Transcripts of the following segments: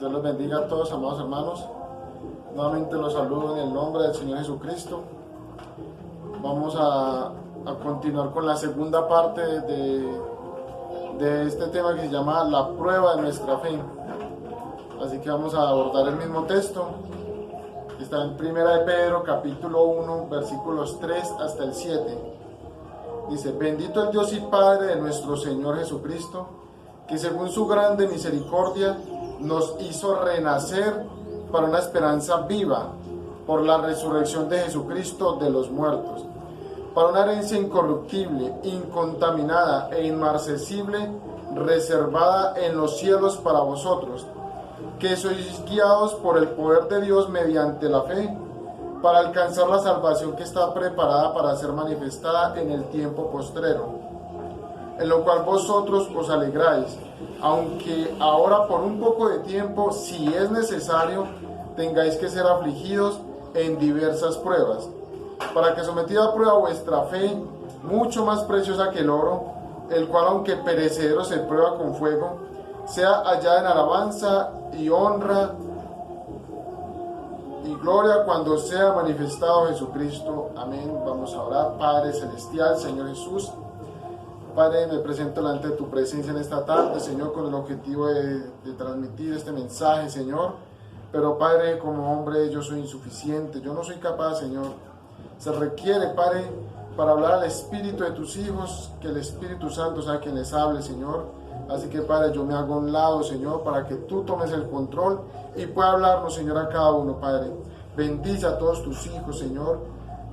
Dios los bendiga a todos, amados hermanos. Nuevamente los saludo en el nombre del Señor Jesucristo. Vamos a continuar con la segunda parte de este tema que se llama la prueba de nuestra fe. Así que vamos a abordar el mismo texto. Está en 1 de Pedro, capítulo 1, versículos 3 hasta el 7. Dice: bendito el Dios y Padre de nuestro Señor Jesucristo, que según su grande misericordia nos hizo renacer para una esperanza viva por la resurrección de Jesucristo de los muertos, para una herencia incorruptible, incontaminada e inmarcesible, reservada en los cielos para vosotros, que sois guiados por el poder de Dios mediante la fe, para alcanzar la salvación que está preparada para ser manifestada en el tiempo postrero, en lo cual vosotros os alegráis, aunque ahora por un poco de tiempo, si es necesario, tengáis que ser afligidos en diversas pruebas, para que sometida a prueba vuestra fe, mucho más preciosa que el oro, el cual aunque perecedero se prueba con fuego, sea hallada en alabanza y honra y gloria cuando sea manifestado Jesucristo. Amén. Vamos a orar. Padre celestial, Señor Jesús, Padre, me presento delante de tu presencia en esta tarde, Señor, con el objetivo de transmitir este mensaje, Señor. Pero, Padre, como hombre yo soy insuficiente, yo no soy capaz, Señor. Se requiere, Padre, para hablar al espíritu de tus hijos, que el Espíritu Santo sea quien les hable, Señor. Así que, Padre, yo me hago a un lado, Señor, para que tú tomes el control y pueda hablarnos, Señor, a cada uno, Padre. Bendice a todos tus hijos, Señor,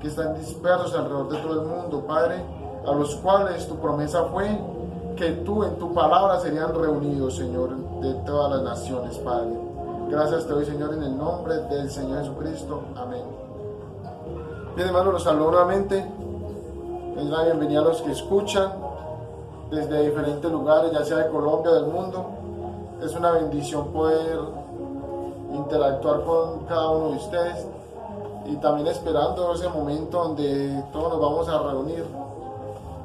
que están dispersos alrededor de todo el mundo, Padre, a los cuales tu promesa fue que tú en tu palabra serían reunidos, Señor, de todas las naciones, Padre. Gracias te doy, Señor, en el nombre del Señor Jesucristo. Amén. Bien, hermanos, los saludo nuevamente. Les doy la bienvenida a los que escuchan desde diferentes lugares, ya sea de Colombia o del mundo. Es una bendición poder interactuar con cada uno de ustedes y también esperando ese momento donde todos nos vamos a reunir.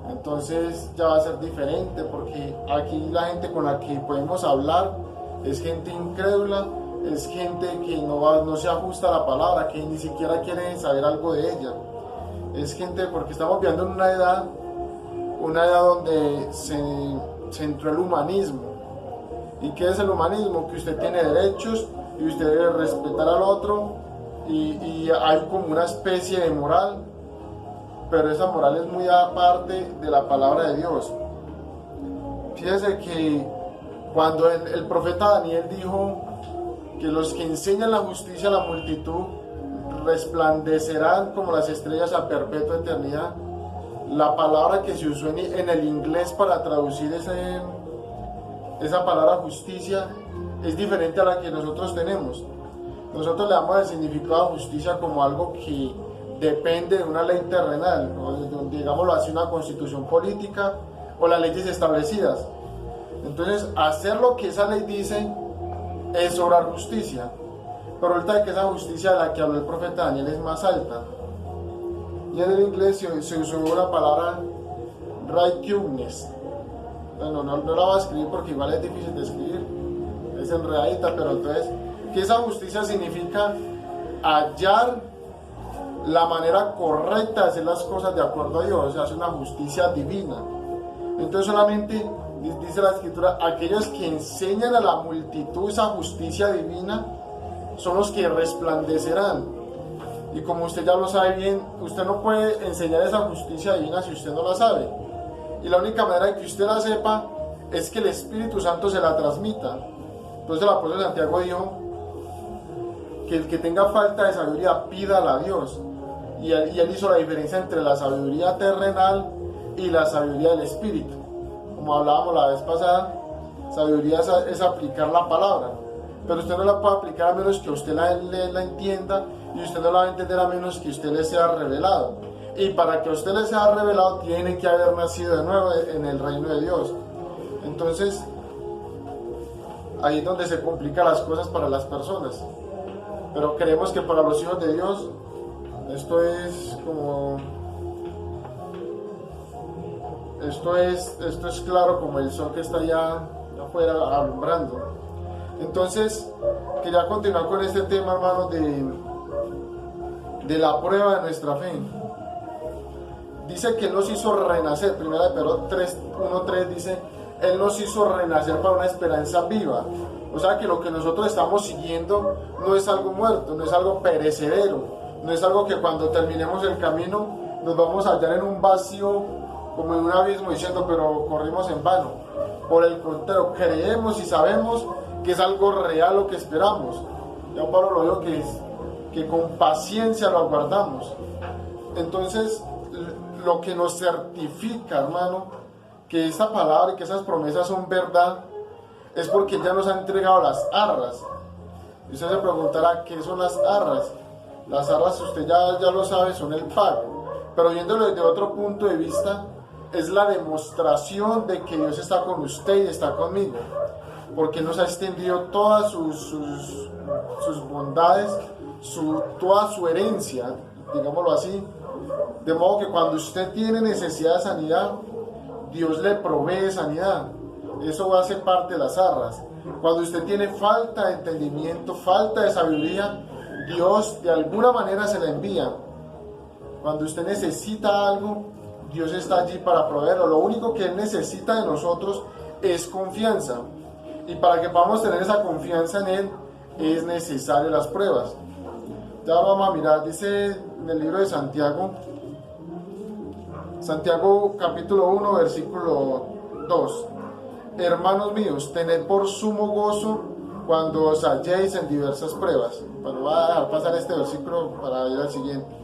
Entonces ya va a ser diferente, porque aquí la gente con la que podemos hablar es gente incrédula, es gente que no se ajusta a la palabra, que ni siquiera quiere saber algo de ella. Es gente, porque estamos viviendo en una edad donde se entró el humanismo. ¿Y qué es el humanismo? Que usted tiene derechos y usted debe respetar al otro, y hay como una especie de moral, pero esa moral es muy aparte de la palabra de Dios. Fíjese que cuando el profeta Daniel dijo que los que enseñan la justicia a la multitud resplandecerán como las estrellas a perpetua eternidad, la palabra que se usó en el inglés para traducir esa palabra justicia es diferente a la que nosotros tenemos. Nosotros le damos el significado de justicia como algo que depende de una ley terrenal, o digámoslo así, una constitución política o las leyes establecidas. Entonces, hacer lo que esa ley dice es obrar justicia. Pero ahorita que esa justicia de la que habló el profeta Daniel es más alta. Y en el inglés se usó la palabra righteousness. Bueno, no la voy a escribir porque igual es difícil de escribir, es enredadita, pero entonces, que esa justicia significa hallar la manera correcta de hacer las cosas de acuerdo a Dios, o sea, es una justicia divina. Entonces solamente dice la escritura, aquellos que enseñan a la multitud esa justicia divina son los que resplandecerán. Y como usted ya lo sabe bien, usted no puede enseñar esa justicia divina si usted no la sabe. Y la única manera de que usted la sepa es que el Espíritu Santo se la transmita. Entonces el apóstol Santiago dijo que el que tenga falta de sabiduría, pídala a Dios. Y él hizo la diferencia entre la sabiduría terrenal y la sabiduría del Espíritu. Como hablábamos la vez pasada, sabiduría es aplicar la palabra. Pero usted no la puede aplicar a menos que usted la entienda, y usted no la va a entender a menos que usted le sea revelado. Y para que usted le sea revelado, tiene que haber nacido de nuevo en el reino de Dios. Entonces, ahí es donde se complican las cosas para las personas. Pero creemos que para los hijos de Dios, esto es claro como el sol que está allá afuera alumbrando. Entonces, quería continuar con este tema, hermanos, de la prueba de nuestra fe. Dice que Él nos hizo renacer. Primera de Pedro 1:3 dice, Él nos hizo renacer para una esperanza viva. O sea que lo que nosotros estamos siguiendo no es algo muerto, no es algo perecedero, no es algo que cuando terminemos el camino nos vamos a hallar en un vacío, como en un abismo, diciendo, pero corrimos en vano. Por el contrario, creemos y sabemos que es algo real lo que esperamos. Ya Pablo lo dijo, que con paciencia lo aguardamos. Entonces, lo que nos certifica, hermano, que esta palabra y que esas promesas son verdad, es porque Él ya nos ha entregado las arras. Y usted se preguntará, ¿qué son las arras? Las arras, usted ya lo sabe, son el pago. Pero viéndolo desde otro punto de vista, es la demostración de que Dios está con usted y está conmigo. Porque Él nos ha extendido todas sus bondades, toda su herencia, digámoslo así. De modo que cuando usted tiene necesidad de sanidad, Dios le provee sanidad. Eso va a ser parte de las arras. Cuando usted tiene falta de entendimiento, falta de sabiduría, Dios de alguna manera se la envía. Cuando usted necesita algo, Dios está allí para proveerlo. Lo único que Él necesita de nosotros es confianza. Y para que podamos tener esa confianza en Él, es necesario las pruebas. Ya vamos a mirar, dice en el libro de Santiago capítulo 1, versículo 2. Hermanos míos, tened por sumo gozo cuando os halléis en diversas pruebas. Bueno, voy a dejar pasar este versículo para ir al siguiente.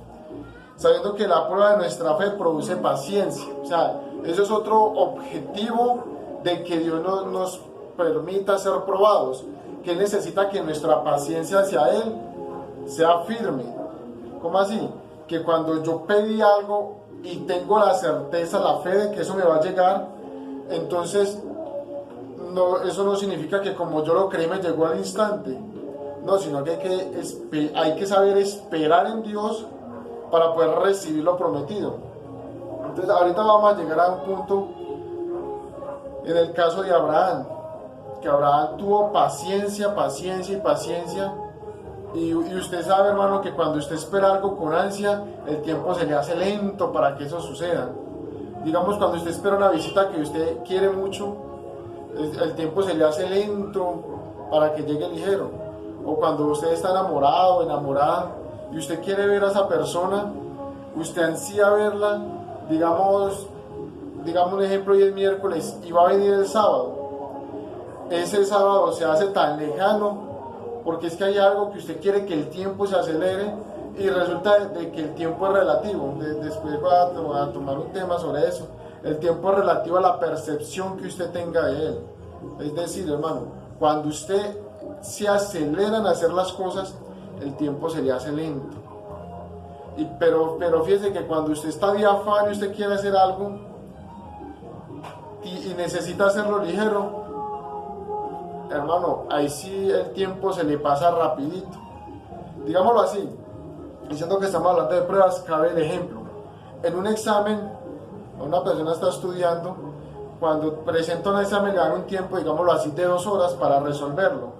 Sabiendo que la prueba de nuestra fe produce paciencia. O sea, eso es otro objetivo de que Dios nos permita ser probados. Que Él necesita que nuestra paciencia hacia Él sea firme. ¿Cómo así? Que cuando yo pedí algo y tengo la certeza, la fe de que eso me va a llegar, entonces eso no significa que como yo lo creí me llegó al instante. No, sino que hay que saber esperar en Dios para poder recibir lo prometido. Entonces ahorita vamos a llegar a un punto en el caso de Abraham, que Abraham tuvo paciencia y usted sabe, hermano, que cuando usted espera algo con ansia, el tiempo se le hace lento para que eso suceda. Digamos, cuando usted espera una visita que usted quiere mucho, el tiempo se le hace lento para que llegue ligero. O cuando usted está enamorado, enamorada, y usted quiere ver a esa persona, usted ansía verla, digamos un ejemplo, hoy es miércoles y va a venir el sábado. Ese sábado se hace tan lejano porque es que hay algo que usted quiere que el tiempo se acelere y resulta de que el tiempo es relativo. Después voy a tomar un tema sobre eso. El tiempo es relativo a la percepción que usted tenga de él. Es decir, hermano, cuando usted se acelera en hacer las cosas, el tiempo se le hace lento. Pero fíjese que cuando usted está de afán y usted quiere hacer algo y necesita hacerlo ligero, hermano, ahí sí el tiempo se le pasa rapidito. Digámoslo así, diciendo que estamos hablando de pruebas, cabe el ejemplo. En un examen, una persona está estudiando, cuando presenta un examen le dan un tiempo, digámoslo así, de 2 horas para resolverlo.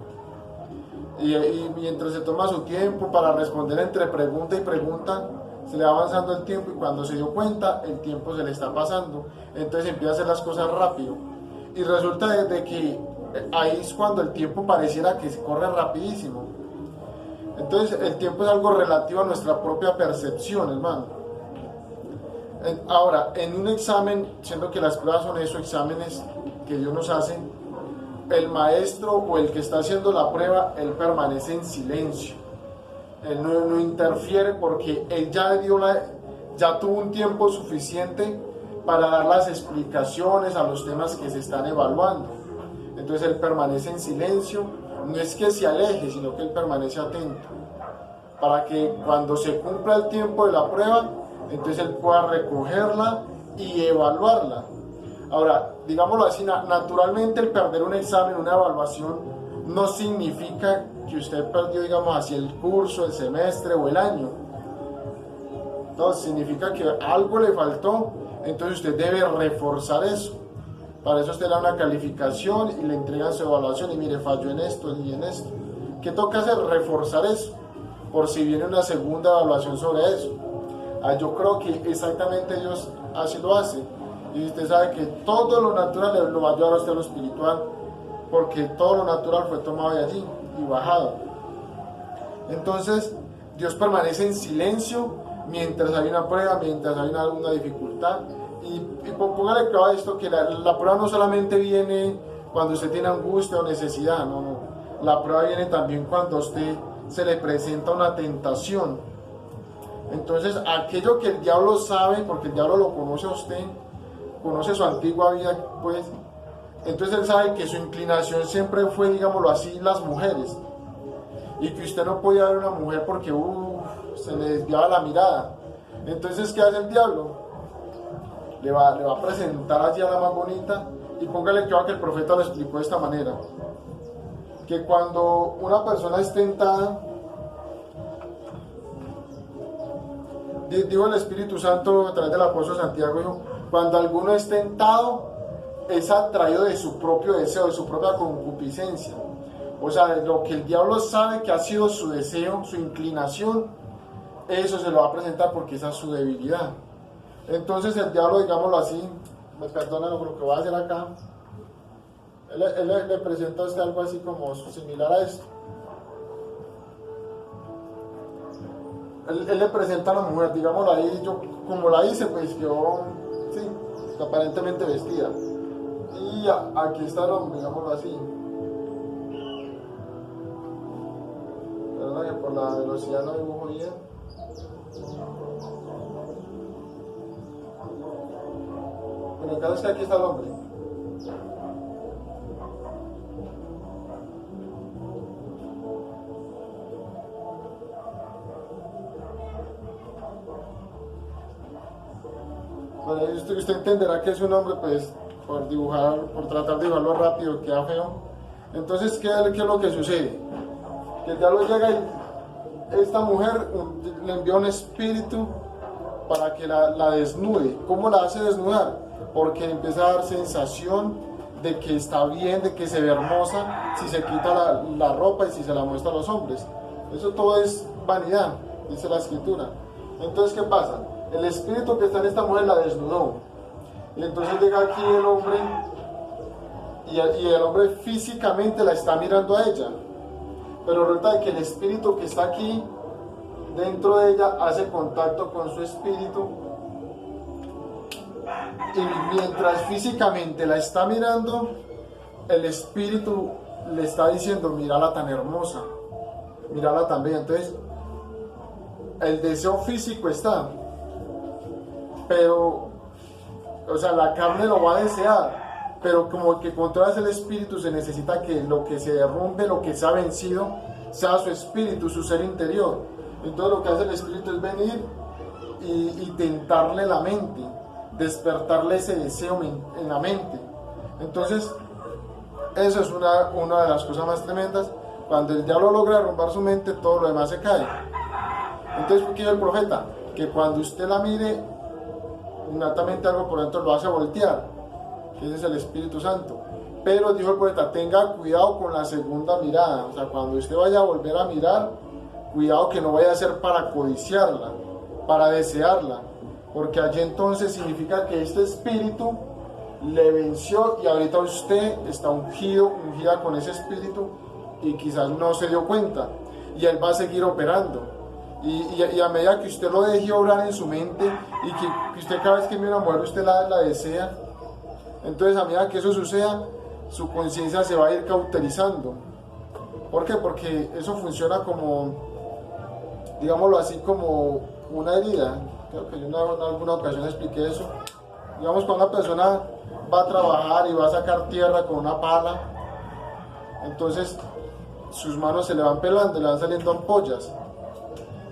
Y mientras se toma su tiempo para responder entre pregunta y pregunta, se le va avanzando el tiempo y cuando se dio cuenta, el tiempo se le está pasando. Entonces empieza a hacer las cosas rápido. Y resulta de que ahí es cuando el tiempo pareciera que se corre rapidísimo. Entonces el tiempo es algo relativo a nuestra propia percepción, hermano. Ahora, en un examen, siendo que las pruebas son esos exámenes que Dios nos hace, el maestro o el que está haciendo la prueba, él permanece en silencio. Él no interfiere porque él ya tuvo un tiempo suficiente para dar las explicaciones a los temas que se están evaluando. Entonces él permanece en silencio, no es que se aleje, sino que él permanece atento, para que cuando se cumpla el tiempo de la prueba, entonces él pueda recogerla y evaluarla. Ahora, digámoslo así, naturalmente el perder un examen, una evaluación, no significa que usted perdió, digamos así, el curso, el semestre o el año. No, significa que algo le faltó, entonces usted debe reforzar eso. Para eso usted le da una calificación y le entregan su evaluación y mire, falló en esto y en esto. ¿Qué toca hacer? Reforzar eso, por si viene una segunda evaluación sobre eso. Yo creo que exactamente ellos así lo hacen. Y usted sabe que todo lo natural lo va a llevar a usted a lo espiritual, porque todo lo natural fue tomado de allí y bajado. Entonces, Dios permanece en silencio mientras hay una prueba, mientras hay alguna dificultad. Y póngale cuidado a esto, que la prueba no solamente viene cuando usted tiene angustia o necesidad, no. La prueba viene también cuando a usted se le presenta una tentación. Entonces, aquello que el diablo sabe, porque el diablo lo conoce a usted, conoce su antigua vida, pues, entonces él sabe que su inclinación siempre fue, digámoslo así, las mujeres. Y que usted no podía ver una mujer porque se le desviaba la mirada. Entonces, ¿qué hace el diablo? Le va a presentar allí a la más bonita, y póngale cuidado que el profeta lo explicó de esta manera, que cuando una persona es tentada, digo el Espíritu Santo a través del apóstol Santiago, dijo, cuando alguno es tentado, es atraído de su propio deseo, de su propia concupiscencia. O sea, de lo que el diablo sabe que ha sido su deseo, su inclinación, eso se lo va a presentar porque esa es su debilidad. Entonces el diablo, digámoslo así, me perdonan por lo que voy a hacer acá, él le presenta a usted algo así como similar a esto. Él le presenta a la mujer, digámoslo ahí, yo como la hice, pues yo, sí, aparentemente vestida. Y aquí está el hombre, digámoslo así. Perdona que por la velocidad no dibujo bien. Bueno, el caso es que aquí está el hombre. Bueno, usted entenderá que es un hombre, pues, por tratar de dibujarlo rápido, queda feo. Entonces, ¿qué es lo que sucede? Que el diablo llega y esta mujer le envía un espíritu para que la desnude. ¿Cómo la hace desnudar? Porque empieza a dar sensación de que está bien, de que se ve hermosa si se quita la ropa y si se la muestra a los hombres. Eso todo es vanidad, dice la escritura. Entonces, ¿qué pasa? El espíritu que está en esta mujer la desnudó. Y entonces llega aquí el hombre y el hombre físicamente la está mirando a ella. Pero resulta que el espíritu que está aquí dentro de ella hace contacto con su espíritu, y mientras físicamente la está mirando, el espíritu le está diciendo, mírala tan hermosa, mírala tan bella. Entonces el deseo físico está, pero, o sea, la carne lo va a desear, pero como que controlas el espíritu, se necesita que lo que se derrumbe, lo que se ha vencido, sea su espíritu, su ser interior. Entonces lo que hace el espíritu es venir y tentarle la mente, despertarle ese deseo en la mente. Entonces, eso es una de las cosas más tremendas. Cuando el diablo logra derrumbar su mente, todo lo demás se cae. Entonces, ¿qué dice el profeta? Que cuando usted la mire, inmediatamente algo por dentro lo hace voltear. Ese es el Espíritu Santo. Pero dijo el profeta, tenga cuidado con la segunda mirada. O sea, cuando usted vaya a volver a mirar, cuidado que no vaya a ser para codiciarla, para desearla, porque allí entonces significa que este espíritu le venció y ahorita usted está ungida con ese espíritu y quizás no se dio cuenta y él va a seguir operando. Y a medida que usted lo deje obrar en su mente y que usted cada vez que mira a una mujer usted la desea, entonces a medida que eso suceda, su conciencia se va a ir cauterizando. ¿Por qué? Porque eso funciona como, digámoslo así, como una herida. Creo que yo en alguna ocasión expliqué eso. Digamos, cuando una persona va a trabajar y va a sacar tierra con una pala, entonces sus manos se le van pelando, le van saliendo ampollas.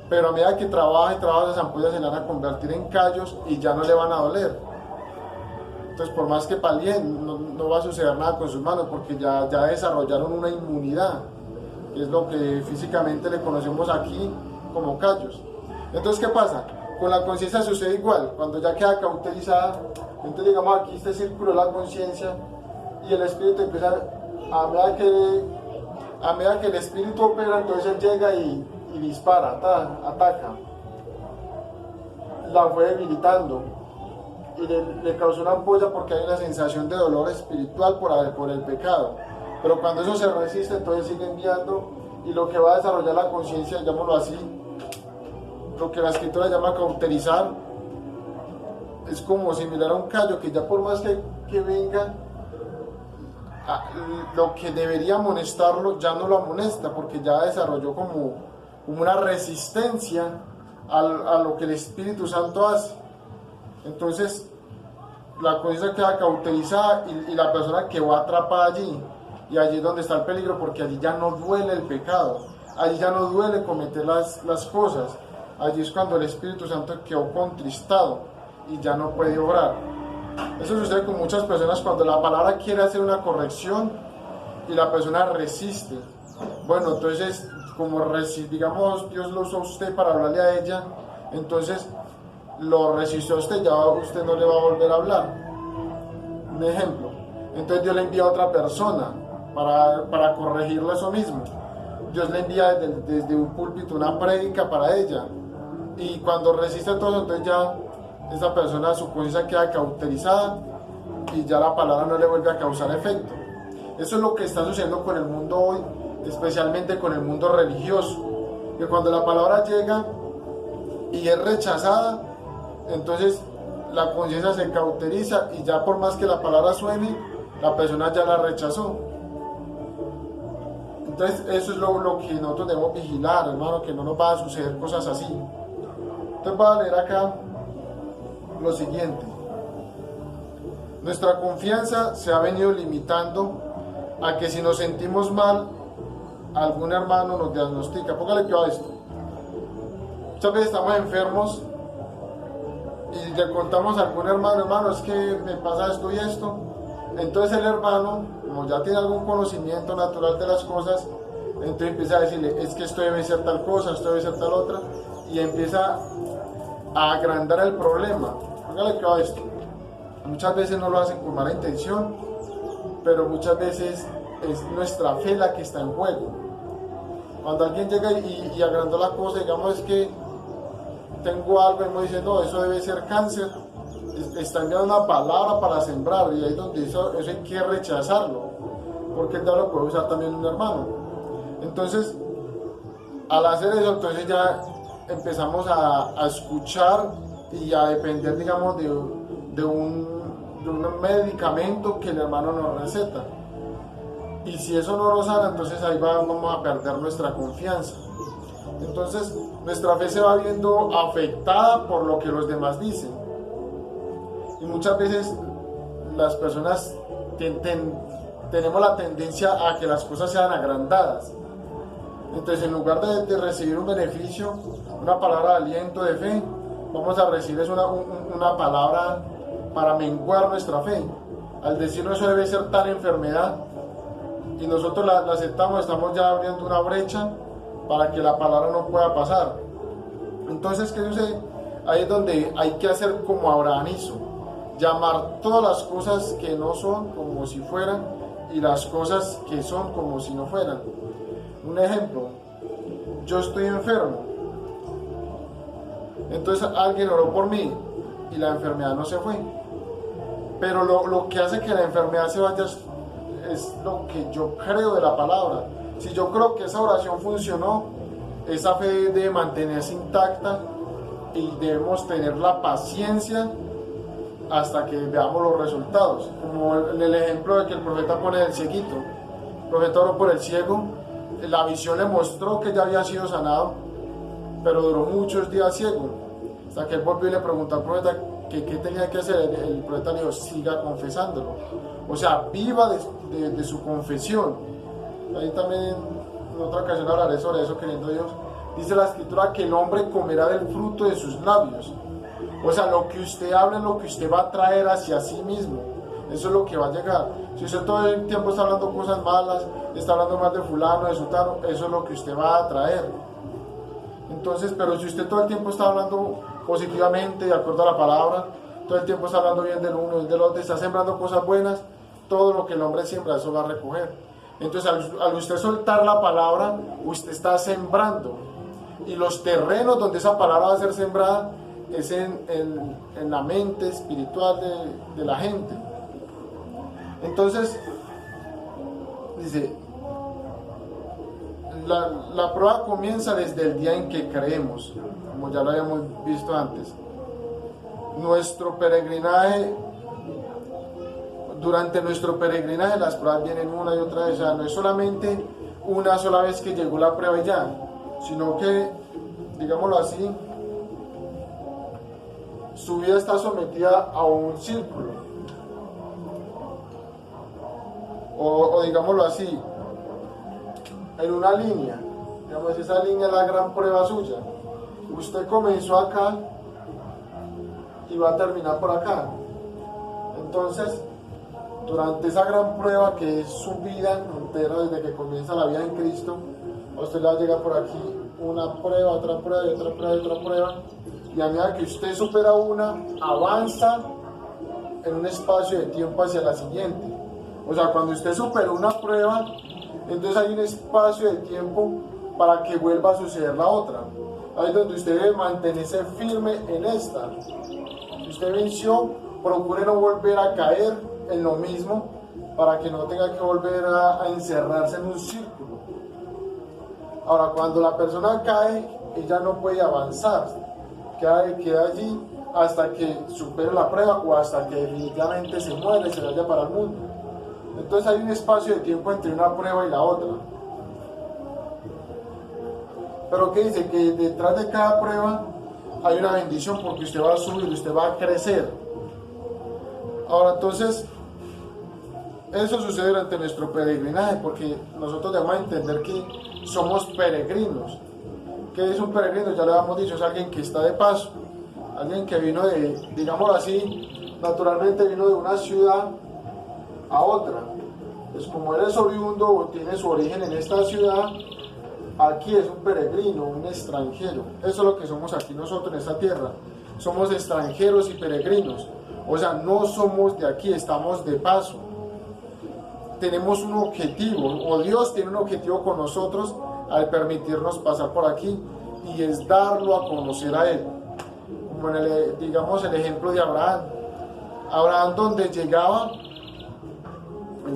Pero a medida que trabaja y trabaja, esas ampollas se le van a convertir en callos y ya no le van a doler. Entonces, por más que palien, no va a suceder nada con sus manos porque ya desarrollaron una inmunidad, que es lo que físicamente le conocemos aquí como callos. Entonces, ¿qué pasa? Con la conciencia sucede igual. Cuando ya queda cauterizada, Entonces digamos aquí este círculo es la conciencia y el espíritu empieza a medida que el espíritu opera, entonces él llega y dispara, ataca. La fue debilitando y le causó una ampolla porque hay una sensación de dolor espiritual por el pecado. Pero cuando eso se resiste, entonces sigue enviando y lo que va a desarrollar la conciencia, llamémoslo así, lo que la escritura llama cauterizar, es como similar a un callo que ya por más que venga, lo que debería amonestarlo ya no lo amonesta porque ya desarrolló como una resistencia a lo que el Espíritu Santo hace. Entonces la conciencia queda cauterizada y la persona quedó atrapada allí, y allí es donde está el peligro, porque allí ya no duele el pecado, allí ya no duele cometer las cosas, allí es cuando el Espíritu Santo quedó contristado y ya no puede obrar. Eso sucede con muchas personas cuando la palabra quiere hacer una corrección y la persona resiste. Bueno, entonces como digamos Dios lo usó a usted para hablarle a ella, entonces lo resistió a usted, ya usted no le va a volver a hablar. Un ejemplo, entonces Dios le envía a otra persona para corregirle eso mismo. Dios le envía desde un púlpito una prédica para ella, y cuando resiste todo eso, entonces ya esa persona, su conciencia queda cauterizada y ya la palabra no le vuelve a causar efecto. Eso es lo que está sucediendo con el mundo hoy, especialmente con el mundo religioso, que cuando la palabra llega y es rechazada, entonces la conciencia se cauteriza y ya por más que la palabra suene, la persona ya la rechazó. Entonces eso es lo que nosotros debemos vigilar, hermano, que no nos va a suceder cosas así. Entonces voy a leer acá lo siguiente: nuestra confianza se ha venido limitando a que si nos sentimos mal, algún hermano nos diagnostica. Póngale cuidado a esto. Muchas veces estamos enfermos y le contamos a algún hermano, es que me pasa esto y esto. Entonces el hermano, como ya tiene algún conocimiento natural de las cosas, entonces empieza a decirle, es que esto debe ser tal cosa, esto debe ser tal otra, y empieza a agrandar el problema. Póngale cuidado a esto. Muchas veces no lo hacen con mala intención, pero muchas veces es nuestra fe la que está en juego. Cuando alguien llega y agrandó la cosa, digamos, es que tengo algo, y me dice, no, eso debe ser cáncer, está enviando una palabra para sembrar, y ahí es donde eso hay que rechazarlo, porque el diablo puede usar también un hermano. Entonces, al hacer eso, entonces ya empezamos a escuchar y a depender, digamos, de un medicamento que el hermano nos receta. Y si eso no nos sana, entonces ahí vamos a perder nuestra confianza. Entonces nuestra fe se va viendo afectada por lo que los demás dicen. Y muchas veces las personas tenemos la tendencia a que las cosas sean agrandadas. Entonces en lugar de recibir un beneficio, una palabra de aliento, de fe, vamos a recibir una palabra para menguar nuestra fe. Al decirnos eso debe ser tal enfermedad, y nosotros la aceptamos, estamos ya abriendo una brecha para que la palabra no pueda pasar. Entonces, ¿qué sucede? Ahí es donde hay que hacer como Abraham hizo, llamar todas las cosas que no son como si fueran, y las cosas que son como si no fueran. Un ejemplo, yo estoy enfermo, entonces alguien oró por mí y la enfermedad no se fue, pero lo que hace que la enfermedad se vaya es lo que yo creo de la palabra. Si yo creo que esa oración funcionó, esa fe debe mantenerse intacta y debemos tener la paciencia hasta que veamos los resultados. Como en el ejemplo de que el profeta pone del cieguito. El profeta oró por el ciego, la visión le mostró que ya había sido sanado, pero duró muchos días ciego, hasta que él volvió y le preguntó al profeta que qué tenía que hacer. El profeta le dijo, siga confesándolo, o sea, viva de su confesión. Ahí también en otra ocasión hablaré sobre eso, queriendo Dios. Dice la escritura que el hombre comerá del fruto de sus labios. O sea, lo que usted habla es lo que usted va a traer hacia sí mismo. Eso es lo que va a llegar. Si usted todo el tiempo está hablando cosas malas, está hablando más de fulano, de sutano, eso es lo que usted va a traer. Entonces, pero si usted todo el tiempo está hablando positivamente, de acuerdo a la palabra, todo el tiempo está hablando bien del uno y del otro, está sembrando cosas buenas, todo lo que el hombre siembra, eso va a recoger. Entonces, al usted soltar la palabra, usted está sembrando. Y los terrenos donde esa palabra va a ser sembrada es en la mente espiritual de la gente. Entonces, dice, la prueba comienza desde el día en que creemos, como ya lo habíamos visto antes. Nuestro peregrinaje, durante nuestro peregrinaje las pruebas vienen una y otra vez, o sea, no es solamente una sola vez que llegó la prueba y ya, sino que, digámoslo así, su vida está sometida a un círculo, o digámoslo así, en una línea, digamos, esa línea es la gran prueba suya. Usted comenzó acá y va a terminar por acá. Entonces, durante esa gran prueba que es su vida entera, desde que comienza la vida en Cristo, a usted le va a llegar por aquí una prueba, otra prueba y otra prueba y otra prueba, y a medida que usted supera una, avanza en un espacio de tiempo hacia la siguiente. O sea, cuando usted superó una prueba, entonces hay un espacio de tiempo para que vuelva a suceder la otra. Ahí es donde usted debe mantenerse firme en esta. Si usted venció, procure no volver a caer en lo mismo para que no tenga que volver a encerrarse en un círculo. Ahora, cuando la persona cae, ella no puede avanzar, queda allí hasta que supere la prueba o hasta que definitivamente se muere y se vaya para el mundo. Entonces hay un espacio de tiempo entre una prueba y la otra. Pero ¿qué dice? Que detrás de cada prueba hay una bendición porque usted va a subir, usted va a crecer. Ahora entonces, eso sucede durante nuestro peregrinaje porque nosotros debemos entender que somos peregrinos. ¿Qué es un peregrino? Ya lo habíamos dicho, es alguien que está de paso, alguien que vino digámoslo así, naturalmente vino de una ciudad a otra. Pues como eres oriundo o tiene su origen en esta ciudad, aquí es un peregrino, un extranjero. Eso es lo que somos aquí nosotros en esta tierra. Somos extranjeros y peregrinos. O sea, no somos de aquí, estamos de paso. Tenemos un objetivo, o Dios tiene un objetivo con nosotros al permitirnos pasar por aquí, y es darlo a conocer a Él. Como digamos el ejemplo de Abraham. Abraham, donde llegaba,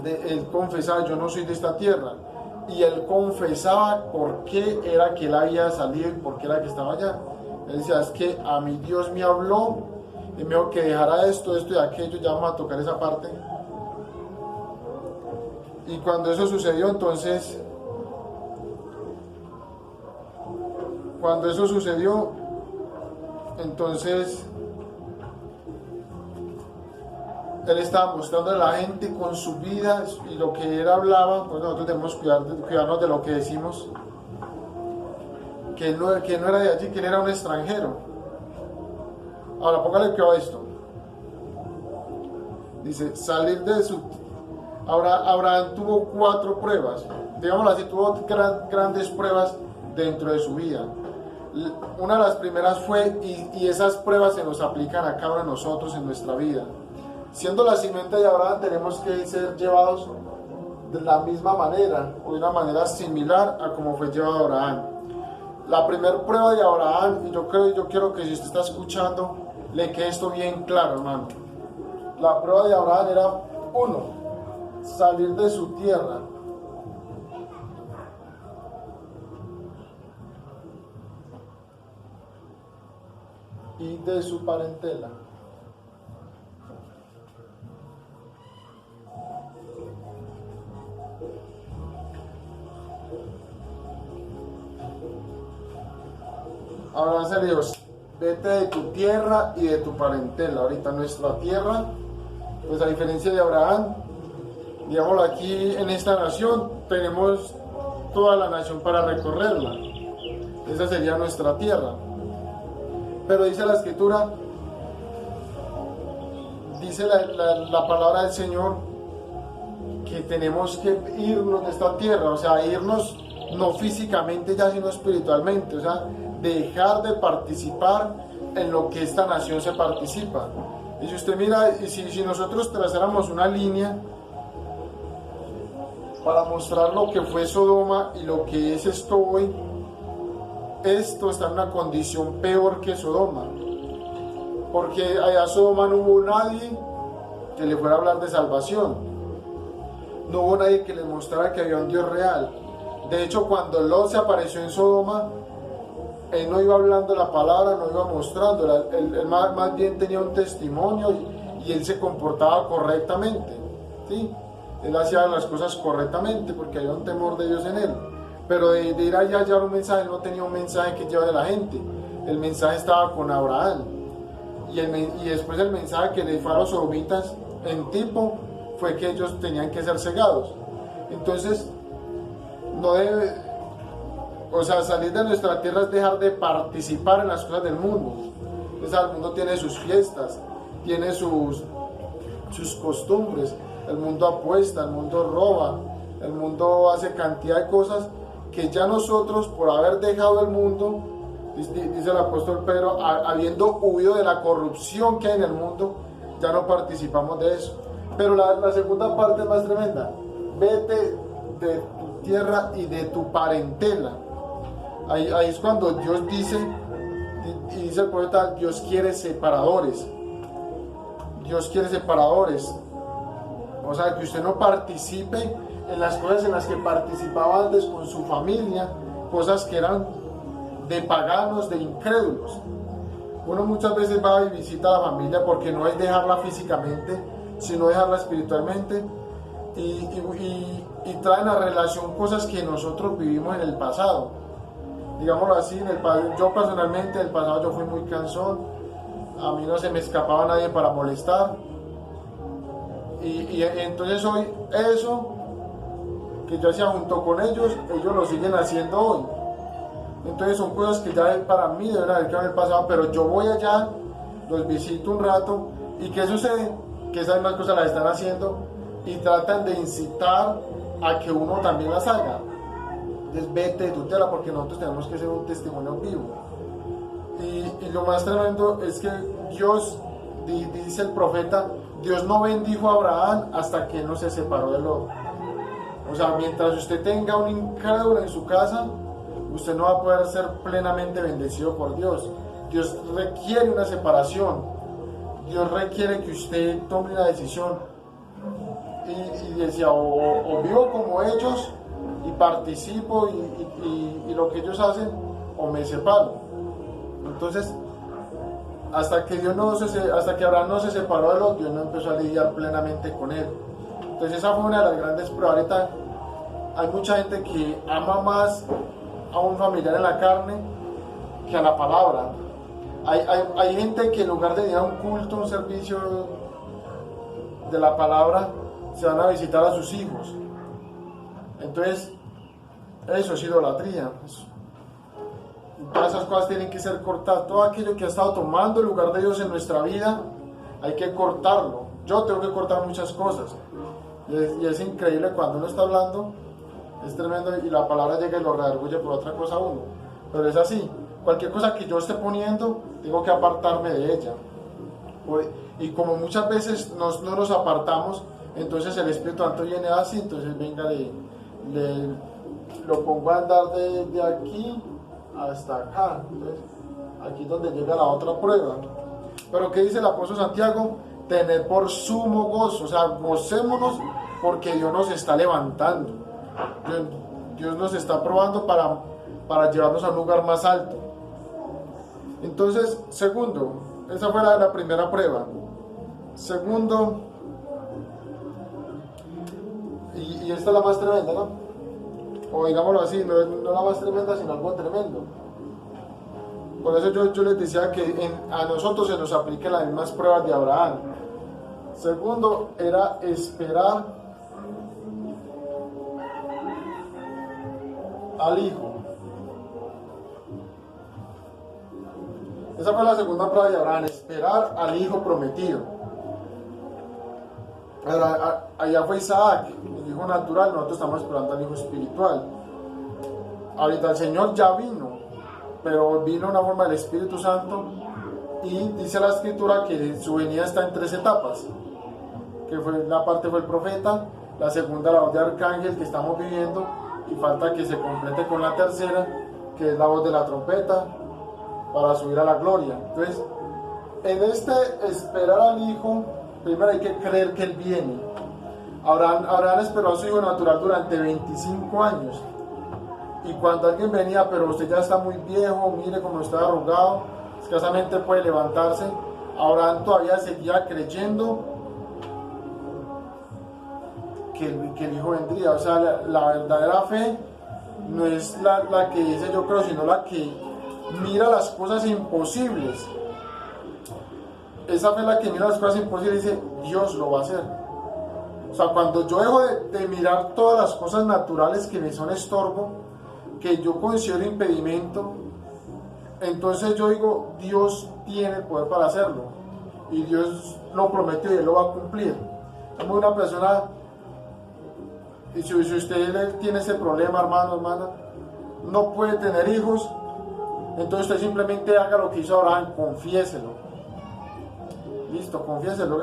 él confesaba: yo no soy de esta tierra, y él confesaba por qué era que él había salido y por qué era que estaba allá. Él decía: es que a mí Dios me habló y me dijo que dejara esto y aquello. Ya vamos a tocar esa parte. Y cuando eso sucedió, entonces él estaba mostrando a la gente con su vida y lo que él hablaba. Pues nosotros debemos cuidarnos de lo que decimos, que él no era de allí, que él era un extranjero. Ahora póngale cuidado a esto. Dice, salir de su... Ahora, Abraham tuvo 4 pruebas, digámoslo así, tuvo grandes pruebas dentro de su vida. Una de las primeras fue, y esas pruebas se nos aplican a cada uno de nosotros en nuestra vida. Siendo la simiente de Abraham, tenemos que ser llevados de la misma manera, o de una manera similar a como fue llevado Abraham. La primera prueba de Abraham, y yo quiero que si usted está escuchando, le quede esto bien claro, hermano. La prueba de Abraham era, 1, salir de su tierra. Y de su parentela. Ahora se le dijo: vete de tu tierra y de tu parentela. Ahorita nuestra tierra, pues a diferencia de Abraham, digámoslo, aquí en esta nación tenemos toda la nación para recorrerla. Esa sería nuestra tierra. Pero dice la escritura, dice la palabra del Señor, que tenemos que irnos de esta tierra. O sea, irnos no físicamente ya, sino espiritualmente. O sea, dejar de participar en lo que esta nación se participa. Y si usted mira, y si nosotros trazáramos una línea para mostrar lo que fue Sodoma y lo que es esto hoy, esto está en una condición peor que Sodoma. Porque allá Sodoma no hubo nadie que le fuera a hablar de salvación. No hubo nadie que le mostrara que había un Dios real. De hecho, cuando Lot se apareció en Sodoma, él no iba hablando la palabra, no iba mostrándola. Él más bien tenía un testimonio y él se comportaba correctamente, ¿sí? Él hacía las cosas correctamente porque había un temor de Dios en él. Pero de ir allá a llevar un mensaje, no tenía un mensaje que llevar a la gente. El mensaje estaba con Abraham. Y después el mensaje que le fue a los sodomitas en tipo fue que ellos tenían que ser cegados. Entonces, no debe, o sea, salir de nuestra tierra es dejar de participar en las cosas del mundo. O sea, el mundo tiene sus fiestas, tiene sus costumbres, el mundo apuesta, el mundo roba, el mundo hace cantidad de cosas que ya nosotros, por haber dejado el mundo, dice el apóstol Pedro, habiendo huido de la corrupción que hay en el mundo, ya no participamos de eso. Pero la segunda parte es más tremenda. Vete de tu tierra y de tu parentela. Ahí es cuando Dios dice, y dice el poeta, Dios quiere separadores. Dios quiere separadores. O sea, que usted no participe en las cosas en las que participaba antes con su familia, cosas que eran de paganos, de incrédulos. Uno muchas veces va y visita a la familia porque no es dejarla físicamente, sino dejarla espiritualmente, y traen a relación cosas que nosotros vivimos en el pasado. Digámoslo así, yo personalmente en el pasado yo fui muy cansón, a mí no se me escapaba nadie para molestar, y entonces hoy eso que yo hacía junto con ellos lo siguen haciendo hoy. Entonces son cosas que ya para mí deben haber quedado en el pasado, pero yo voy allá, los visito un rato, y ¿qué sucede? Que esas mismas cosas las están haciendo y tratan de incitar a que uno también las haga. Entonces vete de tu tierra, porque nosotros tenemos que ser un testimonio vivo. Y lo más tremendo es que Dios, dice el profeta, Dios no bendijo a Abraham hasta que no se separó de Lot. O sea, mientras usted tenga un incrédulo en su casa, usted no va a poder ser plenamente bendecido por Dios. Dios requiere una separación. Dios requiere que usted tome una decisión. Y decía, o vivo como ellos y participo y lo que ellos hacen, o me separo. Entonces, hasta que Abraham no se separó de Lot, Dios no empezó a lidiar plenamente con él. Entonces esa fue una de las grandes pruebas. Ahorita hay mucha gente que ama más a un familiar en la carne que a la palabra. Hay gente que en lugar de ir a un culto, un servicio de la palabra, se van a visitar a sus hijos. Entonces, eso es idolatría. Todas esas cosas tienen que ser cortadas. Todo aquello que ha estado tomando el lugar de Dios en nuestra vida, hay que cortarlo. Yo tengo que cortar muchas cosas. Y es increíble cuando uno está hablando, es tremendo, y la palabra llega y lo redarguye por otra cosa a uno. Pero es así. Cualquier cosa que yo esté poniendo, tengo que apartarme de ella. Y como muchas veces no nos apartamos, entonces el Espíritu Santo viene así, entonces venga, lo pongo a andar de aquí hasta acá. Entonces, aquí es donde llega la otra prueba. Pero ¿qué dice el apóstol Santiago? Tener por sumo gozo, o sea, gocémonos porque Dios nos está levantando. Dios nos está probando para llevarnos a un lugar más alto. Entonces, segundo, esa fue la primera prueba. Segundo, y esta es la más tremenda, ¿no? O digámoslo así, no la más tremenda, sino algo tremendo. Por eso yo les decía que a nosotros se nos apliquen las mismas pruebas de Abraham. Segundo, era esperar al hijo. Esa fue la segunda prueba de Abraham, esperar al hijo prometido. Allá fue Isaac, el hijo natural, nosotros estamos esperando al hijo espiritual. Ahorita el Señor ya vino, pero vino en una forma del Espíritu Santo, Y dice la escritura que su venida está en 3 etapas, que la parte fue el profeta, la segunda la voz de arcángel que estamos viviendo, y falta que se complete con la tercera, que es la voz de la trompeta, para subir a la gloria. Entonces, en este esperar al Hijo, primero hay que creer que Él viene. Abraham esperó a su hijo natural durante 25 años. Y cuando alguien venía, pero usted ya está muy viejo, mire cómo está arrugado, escasamente puede levantarse, Abraham todavía seguía creyendo que el hijo vendría. O sea, la verdadera fe no es la que dice yo creo, sino la que mira las cosas imposibles. Esa fe es la que mira las cosas imposibles y dice, Dios lo va a hacer. O sea, cuando yo dejo de mirar todas las cosas naturales que me son estorbo, que yo considero impedimento, entonces yo digo, Dios tiene el poder para hacerlo. Y Dios lo prometió y Él lo va a cumplir. Como una persona, y si usted tiene ese problema, hermano, hermana, no puede tener hijos, entonces usted simplemente haga lo que hizo Abraham, confiéselo. Listo, confiéselo.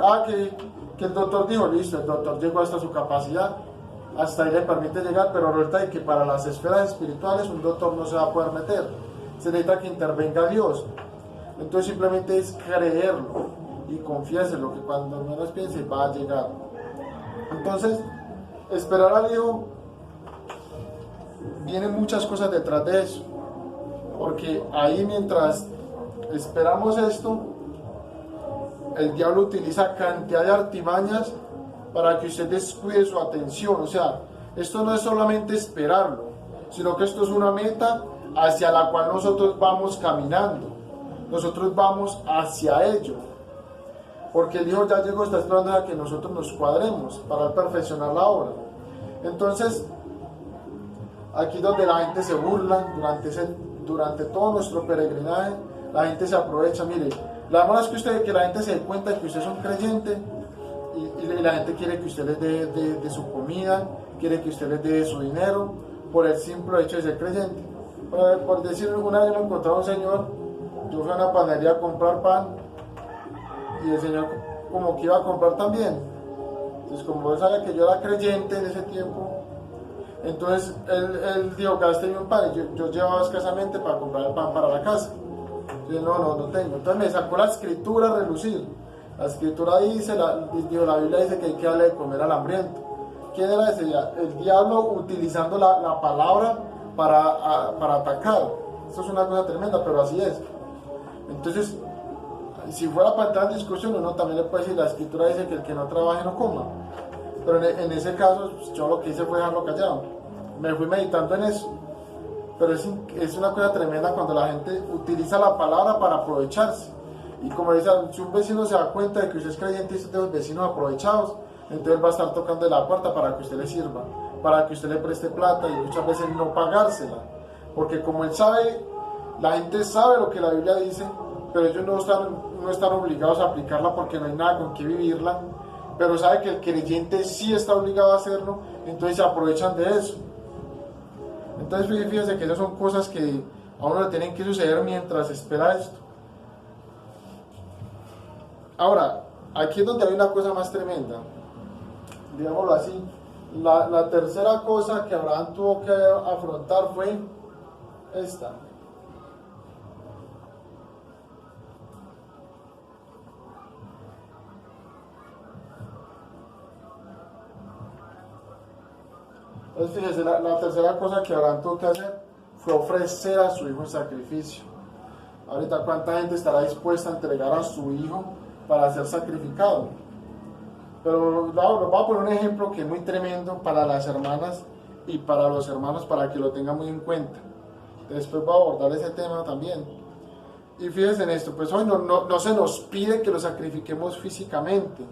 Que el doctor dijo, listo, el doctor llegó hasta su capacidad, hasta ahí le permite llegar, pero resulta que para las esferas espirituales un doctor no se va a poder meter, se necesita que intervenga Dios. Entonces simplemente es creerlo y confiéselo, que cuando menos piense va a llegar. Entonces, esperar al Hijo, vienen muchas cosas detrás de eso, porque ahí mientras esperamos esto, el diablo utiliza cantidad de artimañas para que usted descuide su atención. O sea, esto no es solamente esperarlo, sino que esto es una meta hacia la cual nosotros vamos caminando. Nosotros vamos hacia ello. Porque el Hijo ya llegó, está esperando a que nosotros nos cuadremos para perfeccionar la obra. Entonces, aquí donde la gente se burla, durante todo nuestro peregrinaje, la gente se aprovecha. Mire, la verdad es que la gente se dé cuenta de que usted es un creyente y la gente quiere que usted les dé de su comida, quiere que usted les dé de su dinero, por el simple hecho de ser creyente. Por decir, una vez me encontré a un señor, yo fui a una panadería a comprar pan y el señor como que iba a comprar también. Entonces, como él sabía que yo era creyente en ese tiempo, entonces él dijo, gásteme un pan, y yo llevaba escasamente para comprar el pan para la casa. Yo no tengo. Entonces me sacó la escritura a relucir. La escritura dice, la Biblia dice que hay que darle de comer al hambriento. ¿Quién era ese? El diablo utilizando la palabra para atacar. Eso es una cosa tremenda, pero así es. Entonces, si fuera para entrar en discusión, uno también le puede decir, la escritura dice que el que no trabaje no coma. Pero en ese caso, yo lo que hice fue dejarlo callado. Me fui meditando en eso. Pero es una cosa tremenda cuando la gente utiliza la palabra para aprovecharse. Y como dice, si un vecino se da cuenta de que usted es creyente y es de los vecinos aprovechados, entonces él va a estar tocando la puerta para que usted le sirva, para que usted le preste plata y muchas veces no pagársela. Porque como él sabe, la gente sabe lo que la Biblia dice, pero ellos no están obligados a aplicarla porque no hay nada con qué vivirla. Pero sabe que el creyente sí está obligado a hacerlo, entonces se aprovechan de eso. Entonces fíjense que esas son cosas que a uno le tienen que suceder mientras espera esto. Ahora, aquí es donde hay una cosa más tremenda, digámoslo así. La tercera cosa que Abraham tuvo que afrontar fue esta. Entonces fíjese, la tercera cosa que Abraham tuvo que hacer fue ofrecer a su hijo en sacrificio. Ahorita, ¿cuánta gente estará dispuesta a entregar a su hijo para ser sacrificado? Pero les voy a poner un ejemplo que es muy tremendo para las hermanas y para los hermanos, para que lo tengan muy en cuenta. Después voy a abordar ese tema también. Y fíjense en esto, pues hoy no se nos pide que lo sacrifiquemos físicamente,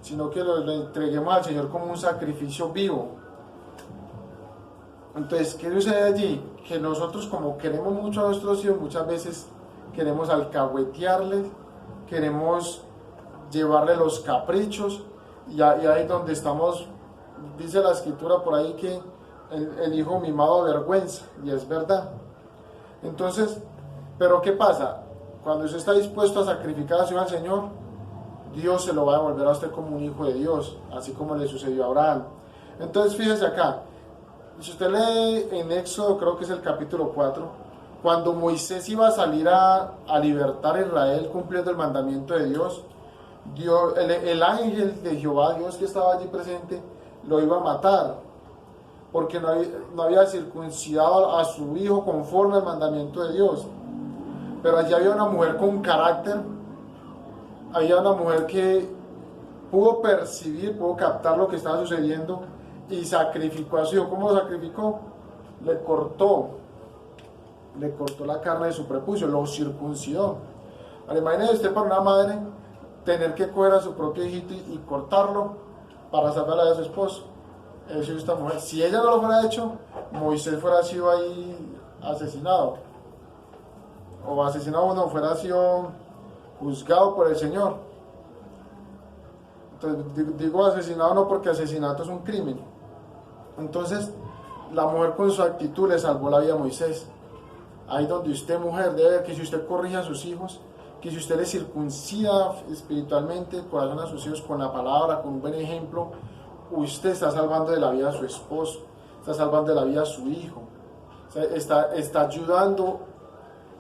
sino que lo entreguemos al Señor como un sacrificio vivo. Entonces, ¿qué sucede allí? Que nosotros, como queremos mucho a nuestros hijos, muchas veces queremos alcahuetearles, queremos llevarle los caprichos, y ahí donde estamos, dice la escritura por ahí que el hijo mimado avergüenza, y es verdad. Entonces, ¿pero qué pasa? cuando usted está dispuesto a sacrificar al Señor, Dios se lo va a devolver a usted como un hijo de Dios, así como le sucedió a Abraham. Entonces fíjese acá, si usted lee en Éxodo, creo que es el capítulo 4, cuando Moisés iba a salir a libertar a Israel cumpliendo el mandamiento de Dios, el ángel de Jehová, Dios que estaba allí presente, lo iba a matar, porque no había circuncidado a su hijo conforme al mandamiento de Dios. Pero allí había una mujer con carácter, había una mujer que pudo percibir, pudo captar lo que estaba sucediendo y sacrificó a su hijo. ¿Cómo lo sacrificó? Le cortó la carne de su prepucio, lo circuncidó. Ahora, imagínese usted para una madre tener que coger a su propio hijito y cortarlo para salvar a su esposo. Eso es esta mujer. Si ella no lo fuera hecho, Moisés fuera sido ahí asesinado. O asesinado no, fuera sido juzgado por el Señor. Entonces, digo asesinado no porque asesinato es un crimen. Entonces, la mujer con su actitud le salvó la vida a Moisés. Ahí donde usted, mujer, debe ver que si usted corrige a sus hijos, que si usted le circuncida espiritualmente el corazón a sus hijos con la palabra, con un buen ejemplo, usted está salvando de la vida a su esposo, está salvando de la vida a su hijo, o sea, está ayudando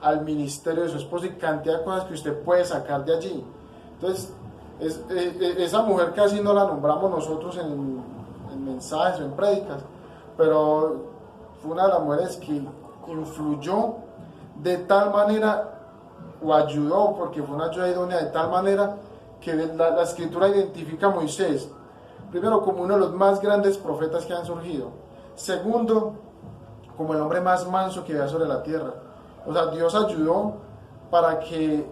al ministerio de su esposo y cantidad de cosas que usted puede sacar de allí. Entonces, esa mujer casi no la nombramos nosotros en mensajes o en prédicas, pero fue una de las mujeres que influyó de tal manera, o ayudó, porque fue una ayuda idónea, de tal manera que la escritura identifica a Moisés, primero, como uno de los más grandes profetas que han surgido, segundo, como el hombre más manso que había sobre la tierra. O sea, Dios ayudó para que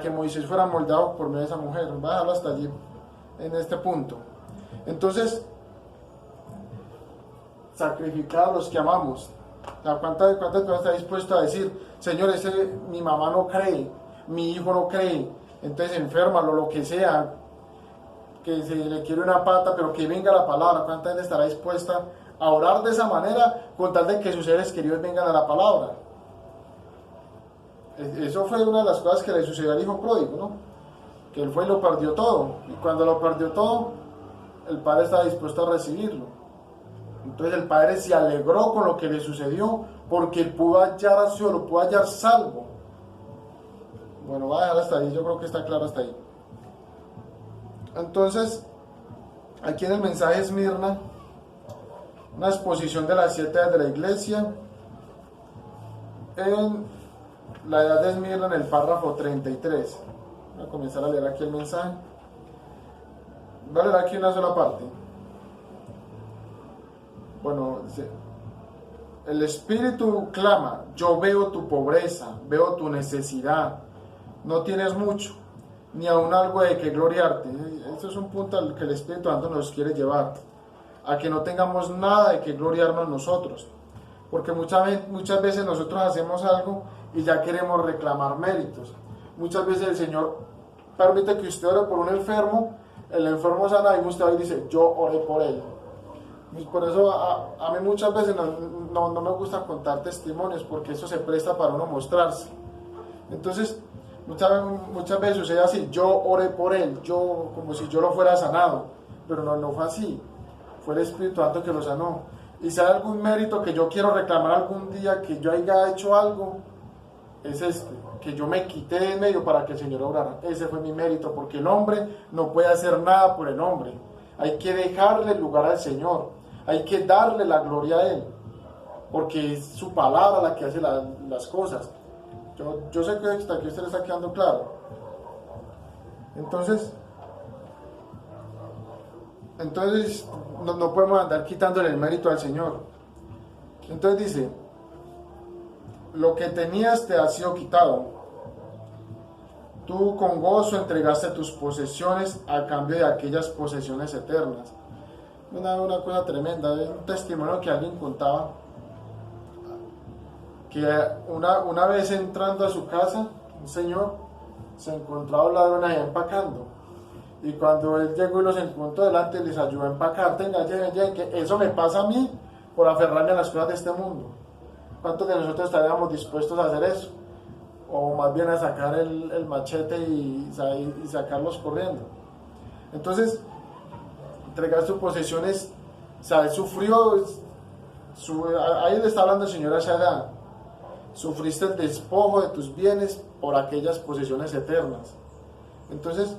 Moisés fuera moldado por medio de esa mujer. Voy a dejarlo hasta allí, en este punto. Entonces, sacrificar a los que amamos. ¿Cuántas personas está dispuesto a decir, Señor, mi mamá no cree, mi hijo no cree, entonces enférmalo, lo que sea, que se le quiere una pata, pero que venga la palabra? ¿Cuánta gente estará dispuesta a orar de esa manera con tal de que sus seres queridos vengan a la palabra? Eso fue una de las cosas que le sucedió al hijo pródigo, ¿no? Que él fue y lo perdió todo, y cuando lo perdió todo, el padre estaba dispuesto a recibirlo. Entonces el padre se alegró con lo que le sucedió, porque él pudo hallar a su hijo, lo pudo hallar salvo. Bueno, voy a dejar hasta ahí, yo creo que está claro hasta ahí. Entonces, aquí en el mensaje de Esmirna, una exposición de las 7 edades de la iglesia, en la edad de Esmirna, en el párrafo 33. Voy a comenzar a leer aquí el mensaje. Voy a leer aquí una sola parte. Bueno, el Espíritu clama, yo veo tu pobreza, veo tu necesidad, no tienes mucho, ni aún algo de que gloriarte. Este es un punto al que el Espíritu Santo nos quiere llevar, a que no tengamos nada de que gloriarnos nosotros, porque muchas veces nosotros hacemos algo y ya queremos reclamar méritos. Muchas veces el Señor permite que usted ore por un enfermo, el enfermo sana y usted va y dice, yo oré por él. Por eso a mí muchas veces no me gusta contar testimonios, porque eso se presta para uno mostrarse. Entonces, muchas veces sucede así, yo oré por él, yo como si yo lo fuera sanado, pero no fue así, fue el Espíritu Santo que lo sanó. Y si hay algún mérito que yo quiero reclamar algún día, que yo haya hecho algo, es que yo me quité de en medio para que el Señor obrara. Ese fue mi mérito, porque el hombre no puede hacer nada por el hombre. Hay que dejarle el lugar al Señor, hay que darle la gloria a Él, porque es su palabra la que hace las cosas. Yo sé que hasta aquí usted le está quedando claro. Entonces no podemos andar quitándole el mérito al Señor. Entonces dice, lo que tenías te ha sido quitado, tú con gozo entregaste tus posesiones a cambio de aquellas posesiones eternas. Una cosa tremenda, un testimonio que alguien contaba, que una vez entrando a su casa, un señor se encontró a un ladrón ahí empacando, y cuando él llegó y los encontró delante, les ayudó a empacar. Tenga, lleven, que eso me pasa a mí por aferrarme a las cosas de este mundo. ¿Cuántos de nosotros estaríamos dispuestos a hacer eso? o más bien a sacar el machete y sacarlos corriendo. Entonces, entregar sus posesiones, o sea, él sufrió, ahí le está hablando el Señor a Shaddai, sufriste el despojo de tus bienes por aquellas posesiones eternas. Entonces,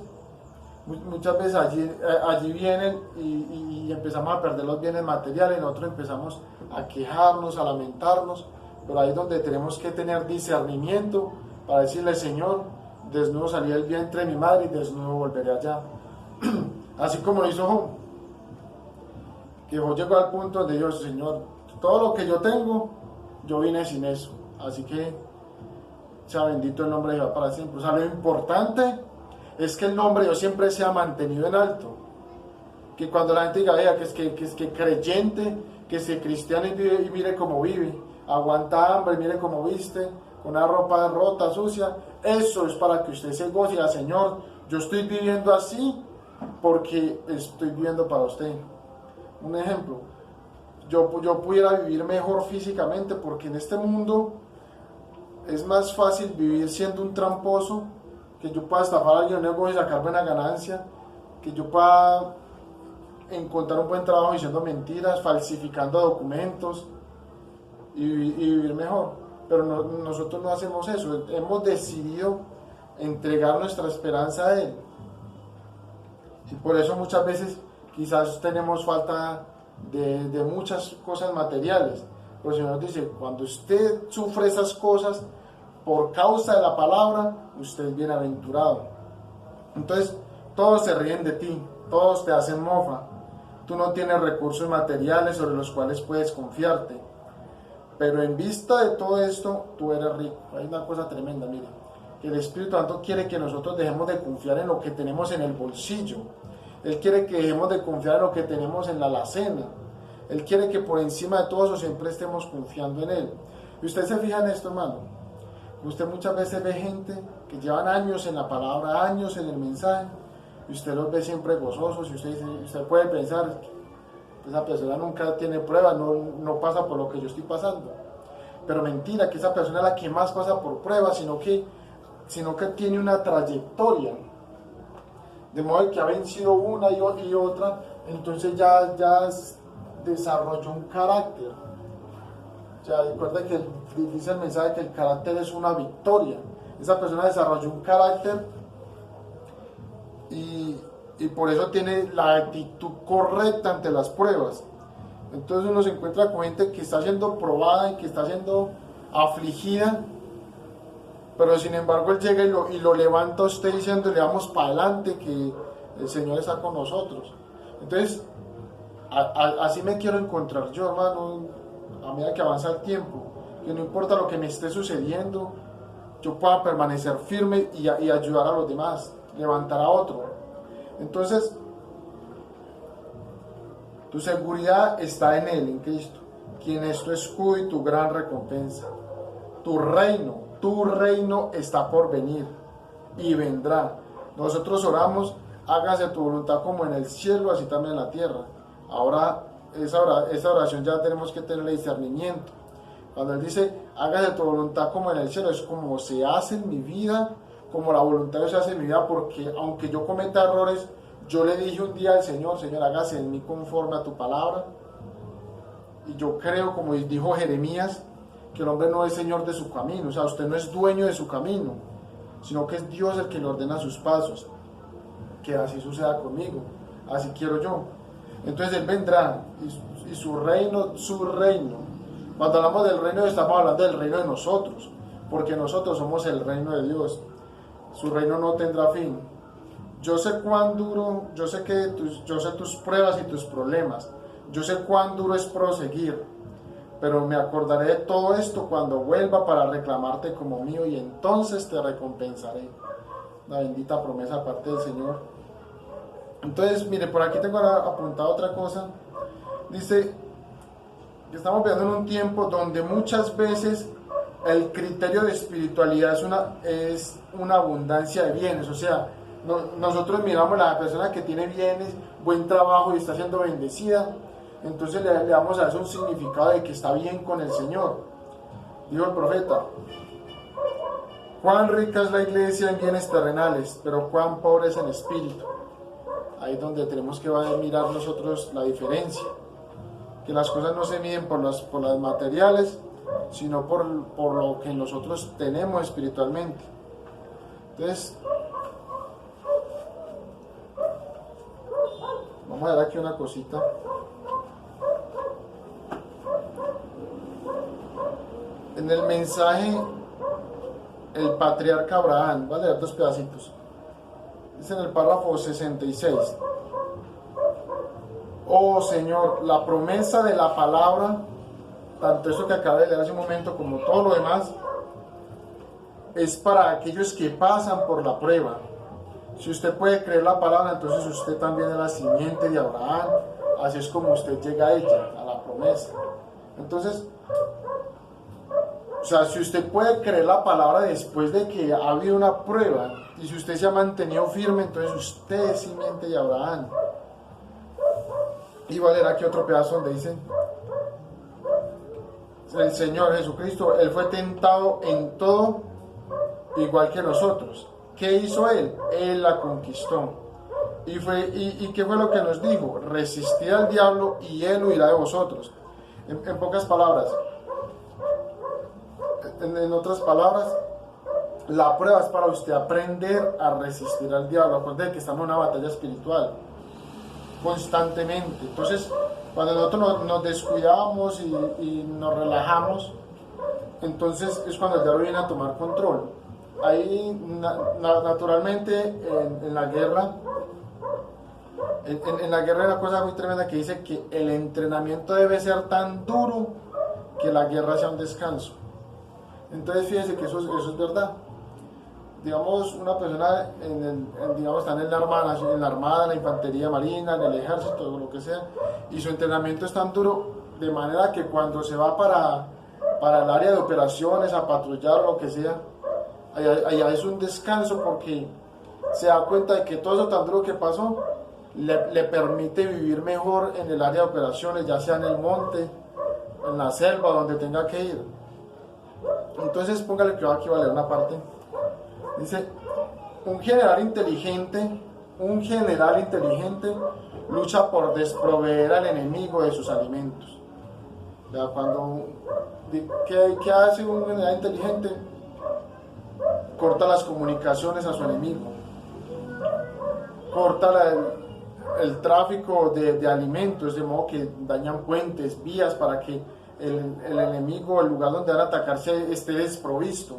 muchas veces allí vienen y empezamos a perder los bienes materiales, nosotros empezamos a quejarnos, a lamentarnos, pero ahí es donde tenemos que tener discernimiento para decirle: Señor, desnudo salí del vientre de mi madre y desnudo volveré allá. Así como lo hizo Job, que Job llegó al punto donde dijo: Señor, todo lo que yo tengo, yo vine sin eso, así que sea bendito el nombre de Jehová para siempre. O sea, lo importante es que el nombre de Dios siempre sea mantenido en alto, que cuando la gente diga: vea, que es que creyente, que se cristiano y mire cómo vive, aguanta hambre, mire cómo viste, con una ropa rota, sucia, eso es para que usted se goce y diga: Señor, yo estoy viviendo así porque estoy viviendo para usted. Un ejemplo, yo pudiera vivir mejor físicamente, porque en este mundo es más fácil vivir siendo un tramposo, que yo pueda estafar a alguien en un negocio y sacar buena ganancia, que yo pueda encontrar un buen trabajo diciendo mentiras, falsificando documentos y vivir mejor. Pero nosotros no hacemos eso, hemos decidido entregar nuestra esperanza a Él. Y por eso muchas veces quizás tenemos falta de muchas cosas materiales. Pero el Señor dice: cuando usted sufre esas cosas por causa de la palabra, usted es bienaventurado. Entonces, todos se ríen de ti, todos te hacen mofa. Tú no tienes recursos materiales sobre los cuales puedes confiarte. Pero en vista de todo esto, tú eres rico. Hay una cosa tremenda, mire, que el Espíritu Santo quiere que nosotros dejemos de confiar en lo que tenemos en el bolsillo. Él quiere que dejemos de confiar en lo que tenemos en la alacena. Él quiere que por encima de todo eso siempre estemos confiando en Él. Y usted se fija en esto, hermano. Usted muchas veces ve gente que llevan años en la palabra, años en el mensaje, y usted los ve siempre gozosos, y usted puede pensar: esa persona nunca tiene pruebas, no pasa por lo que yo estoy pasando. Pero mentira, que esa persona es la que más pasa por pruebas, sino que tiene una trayectoria, de modo que ha vencido una y otra, entonces ya desarrolló un carácter. Ya recuerda que dice el mensaje que el carácter es una victoria. Esa persona desarrolló un carácter y por eso tiene la actitud correcta ante las pruebas. Entonces uno se encuentra con gente que está siendo probada y que está siendo afligida, pero sin embargo él llega y lo levanta a usted diciéndole: vamos para adelante, que el Señor está con nosotros. Entonces así me quiero encontrar yo, hermano, a medida que avanza el tiempo, que no importa lo que me esté sucediendo, yo pueda permanecer firme y ayudar a los demás, levantar a otro. Entonces, tu seguridad está en Él, en Cristo, quien es tu escudo y tu gran recompensa. Tu reino está por venir y vendrá. Nosotros oramos: hágase tu voluntad como en el cielo, así también en la tierra. Ahora, esa oración ya tenemos que tener discernimiento. Cuando Él dice: hágase tu voluntad como en el cielo, es como se hace en mi vida, como la voluntad de Dios se hace en mi vida, porque aunque yo cometa errores, yo le dije un día al Señor: Señor, hágase en mí conforme a tu palabra. Y yo creo, como dijo Jeremías, que el hombre no es señor de su camino. O sea, usted no es dueño de su camino, sino que es Dios el que le ordena sus pasos. Que así suceda conmigo, así quiero yo. Entonces Él vendrá y su reino. Cuando hablamos del reino, estamos hablando del reino de nosotros, porque nosotros somos el reino de Dios. Su reino no tendrá fin. Yo sé cuán duro, yo sé tus pruebas y tus problemas. Yo sé cuán duro es proseguir, pero me acordaré de todo esto cuando vuelva para reclamarte como mío, y entonces te recompensaré. La bendita promesa aparte del Señor. Entonces, mire, por aquí tengo apuntado otra cosa. Dice que estamos viviendo en un tiempo donde muchas veces el criterio de espiritualidad es una abundancia de bienes. O sea, nosotros miramos a la persona que tiene bienes, buen trabajo y está siendo bendecida, entonces le damos a eso un significado de que está bien con el Señor. Dijo el profeta: Cuán rica es la iglesia en bienes terrenales, pero cuán pobre es en espíritu. Ahí es donde tenemos que mirar nosotros la diferencia. Que las cosas no se miden por las materiales, sino por lo que nosotros tenemos espiritualmente. Entonces, vamos a ver aquí una cosita. En el mensaje, el patriarca Abraham, voy a leer 2 pedacitos. Dice en el párrafo 66. Oh Señor, la promesa de la palabra, tanto eso que acabé de leer hace un momento como todo lo demás, es para aquellos que pasan por la prueba. Si usted puede creer la palabra, entonces usted también es la simiente de Abraham. Así es como usted llega a ella, a la promesa. Entonces, o sea, si usted puede creer la palabra después de que ha habido una prueba, y si usted se ha mantenido firme, entonces usted es simiente de Abraham. Y voy a leer aquí otro pedazo donde dice: el Señor Jesucristo, Él fue tentado en todo igual que nosotros. ¿Qué hizo Él? Él la conquistó. ¿Y qué fue lo que nos dijo? Resistid al diablo y Él huirá de vosotros. En pocas palabras, en otras palabras, la prueba es para usted aprender a resistir al diablo. Acuérdense que estamos en una batalla espiritual constantemente. Entonces, cuando nosotros nos descuidamos y nos relajamos, entonces es cuando el diablo viene a tomar control. Ahí, naturalmente, en la guerra, en la guerra hay una cosa muy tremenda que dice que el entrenamiento debe ser tan duro que la guerra sea un descanso. Entonces, fíjense que eso es verdad. Digamos, una persona digamos, está en la armada, en la infantería marina, en el ejército, o lo que sea, y su entrenamiento es tan duro, de manera que cuando se va para el área de operaciones, a patrullar o lo que sea, allá es un descanso, porque se da cuenta de que todo eso tan duro que pasó le permite vivir mejor en el área de operaciones, ya sea en el monte, en la selva, donde tenga que ir. Entonces, póngale cuidado, aquí va a leer una parte. Dice: un general inteligente lucha por desproveer al enemigo de sus alimentos. ¿Qué hace un general inteligente? Corta las comunicaciones a su enemigo, corta el tráfico de alimentos, de modo que dañan puentes, vías, para que el enemigo, el lugar donde van a atacarse, esté desprovisto,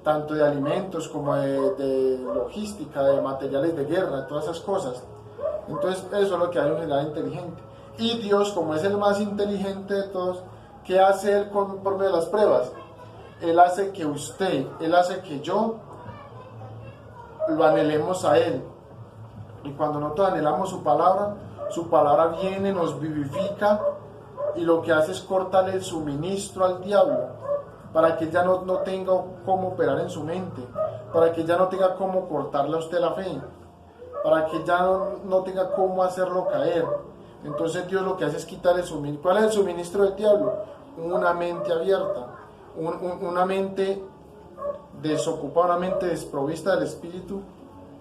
tanto de alimentos como de logística, de materiales de guerra, todas esas cosas. Entonces, eso es lo que hace un general inteligente. Y Dios, como es el más inteligente de todos, ¿qué hace Él por medio de las pruebas? Él hace que yo lo anhelemos a Él. Y cuando nosotros anhelamos su palabra viene, nos vivifica, y lo que hace es cortarle el suministro al diablo, para que ya no tenga cómo operar en su mente, para que ya no tenga cómo cortarle a usted la fe, para que ya no tenga cómo hacerlo caer. Entonces Dios lo que hace es quitar el suministro. ¿Cuál es el suministro del diablo? Una mente abierta, una mente desocupada, una mente desprovista del Espíritu,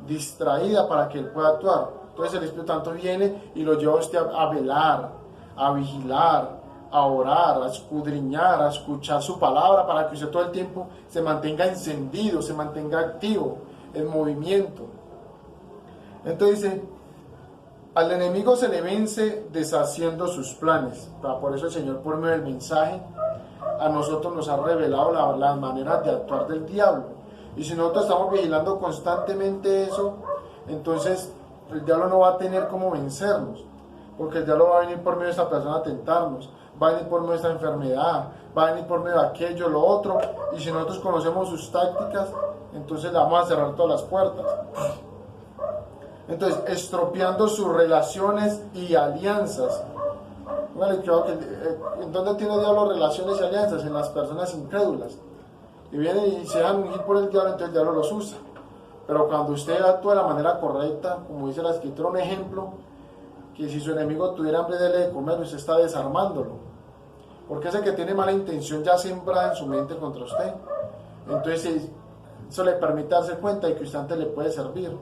distraída para que Él pueda actuar. Entonces el Espíritu Santo viene y lo lleva a usted a velar, a vigilar, a orar, a escudriñar, a escuchar su palabra, para que usted todo el tiempo se mantenga encendido, se mantenga activo, en movimiento. Entonces dice: al enemigo se le vence deshaciendo sus planes. Por eso el Señor, por medio del mensaje, a nosotros nos ha revelado las maneras de actuar del diablo. Y si nosotros estamos vigilando constantemente eso, entonces el diablo no va a tener cómo vencernos, porque el diablo va a venir por medio de esta persona a tentarnos, va a venir por medio de esta enfermedad, va a venir por medio de aquello, lo otro, y si nosotros conocemos sus tácticas, entonces le vamos a cerrar todas las puertas. Entonces, estropeando sus relaciones y alianzas. Bueno, creo que ¿en dónde tiene diablo relaciones y alianzas? En las personas incrédulas. Y vienen y se dejan ungir por el diablo, entonces el diablo los usa. Pero cuando usted actúa de la manera correcta, como dice la Escritura, un ejemplo, que si su enemigo tuviera hambre, dele de comer, usted está desarmándolo. Porque ese que tiene mala intención ya sembrada en su mente contra usted. Entonces Eso le permite darse cuenta de que usted antes le puede servir.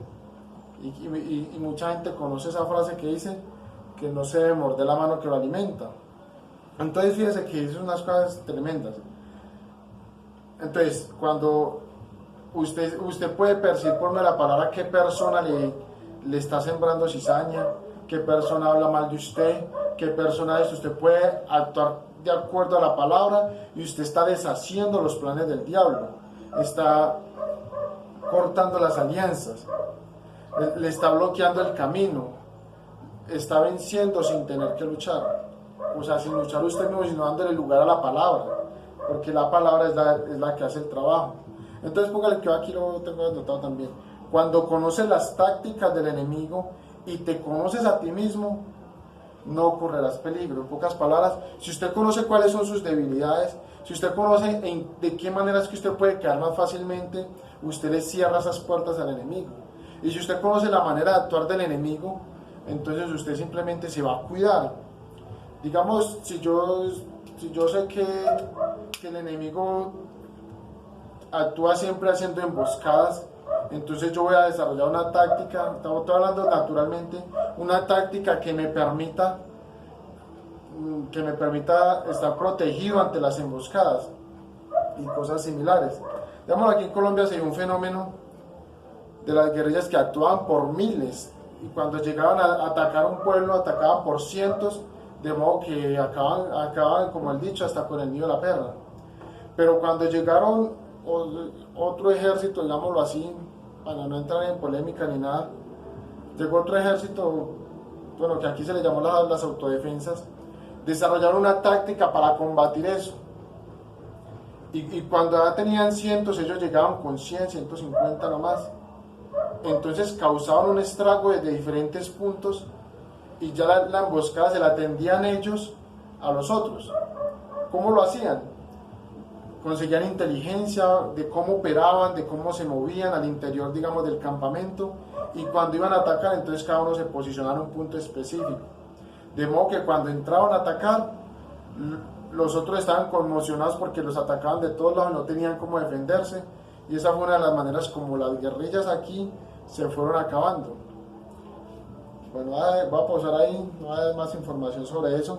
Y mucha gente conoce esa frase que dice que no se debe morder la mano que lo alimenta. Entonces fíjese que son unas cosas tremendas. Entonces, cuando usted puede percibir por la palabra qué persona le está sembrando cizaña, qué persona habla mal de usted, qué persona es, usted puede actuar de acuerdo a la palabra y usted está deshaciendo los planes del diablo, está cortando las alianzas, le está bloqueando el camino, está venciendo sin tener que luchar, o sea, sin luchar usted mismo, sino dándole lugar a la palabra, porque la palabra es la que hace el trabajo. Entonces póngale que aquí lo tengo anotado también. Cuando conoces las tácticas del enemigo y te conoces a ti mismo, no correrás peligro. En pocas palabras, si usted conoce cuáles son sus debilidades, si usted conoce de qué manera es que usted puede caer más fácilmente, usted le cierra esas puertas al enemigo. Y si usted conoce la manera de actuar del enemigo, entonces usted simplemente se va a cuidar. Digamos, si yo sé que el enemigo actúa siempre haciendo emboscadas, entonces yo voy a desarrollar una táctica, estamos hablando naturalmente, una táctica que me permita estar protegido ante las emboscadas y cosas similares. Digamos, aquí en Colombia se dio un fenómeno de las guerrillas que actuaban por miles y cuando llegaban a atacar un pueblo atacaban por cientos, de modo que acababan, como el dicho, hasta con el nido de la perra. Pero cuando llegaron otro ejército, digámoslo así, para no entrar en polémica ni nada, llegó otro ejército, bueno, que aquí se le llamó las autodefensas, desarrollaron una táctica para combatir eso. Y cuando ya tenían cientos, ellos llegaban con 100, 150 nomás. Entonces causaban un estrago desde diferentes puntos y ya la emboscada se la atendían ellos a los otros. ¿Cómo lo hacían? Conseguían inteligencia de cómo operaban, de cómo se movían al interior, digamos, del campamento, y cuando iban a atacar, entonces cada uno se posicionaba en un punto específico. De modo que cuando entraban a atacar, los otros estaban conmocionados porque los atacaban de todos lados y no tenían cómo defenderse, y esa fue una de las maneras como las guerrillas aquí se fueron acabando. Bueno, voy a pausar ahí, no va a dar más información sobre eso.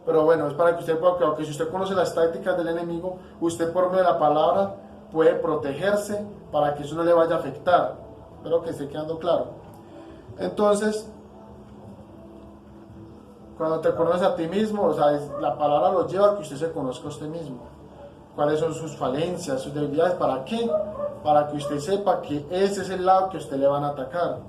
Pero bueno, es para que usted pueda, claro, que si usted conoce las tácticas del enemigo, usted por medio de la palabra puede protegerse para que eso no le vaya a afectar. Espero que esté quedando claro. Entonces, cuando te conoces a ti mismo, o sea, la palabra lo lleva a que usted se conozca a usted mismo. ¿Cuáles son sus falencias, sus debilidades? ¿Para qué? Para que usted sepa que ese es el lado que usted le van a atacar.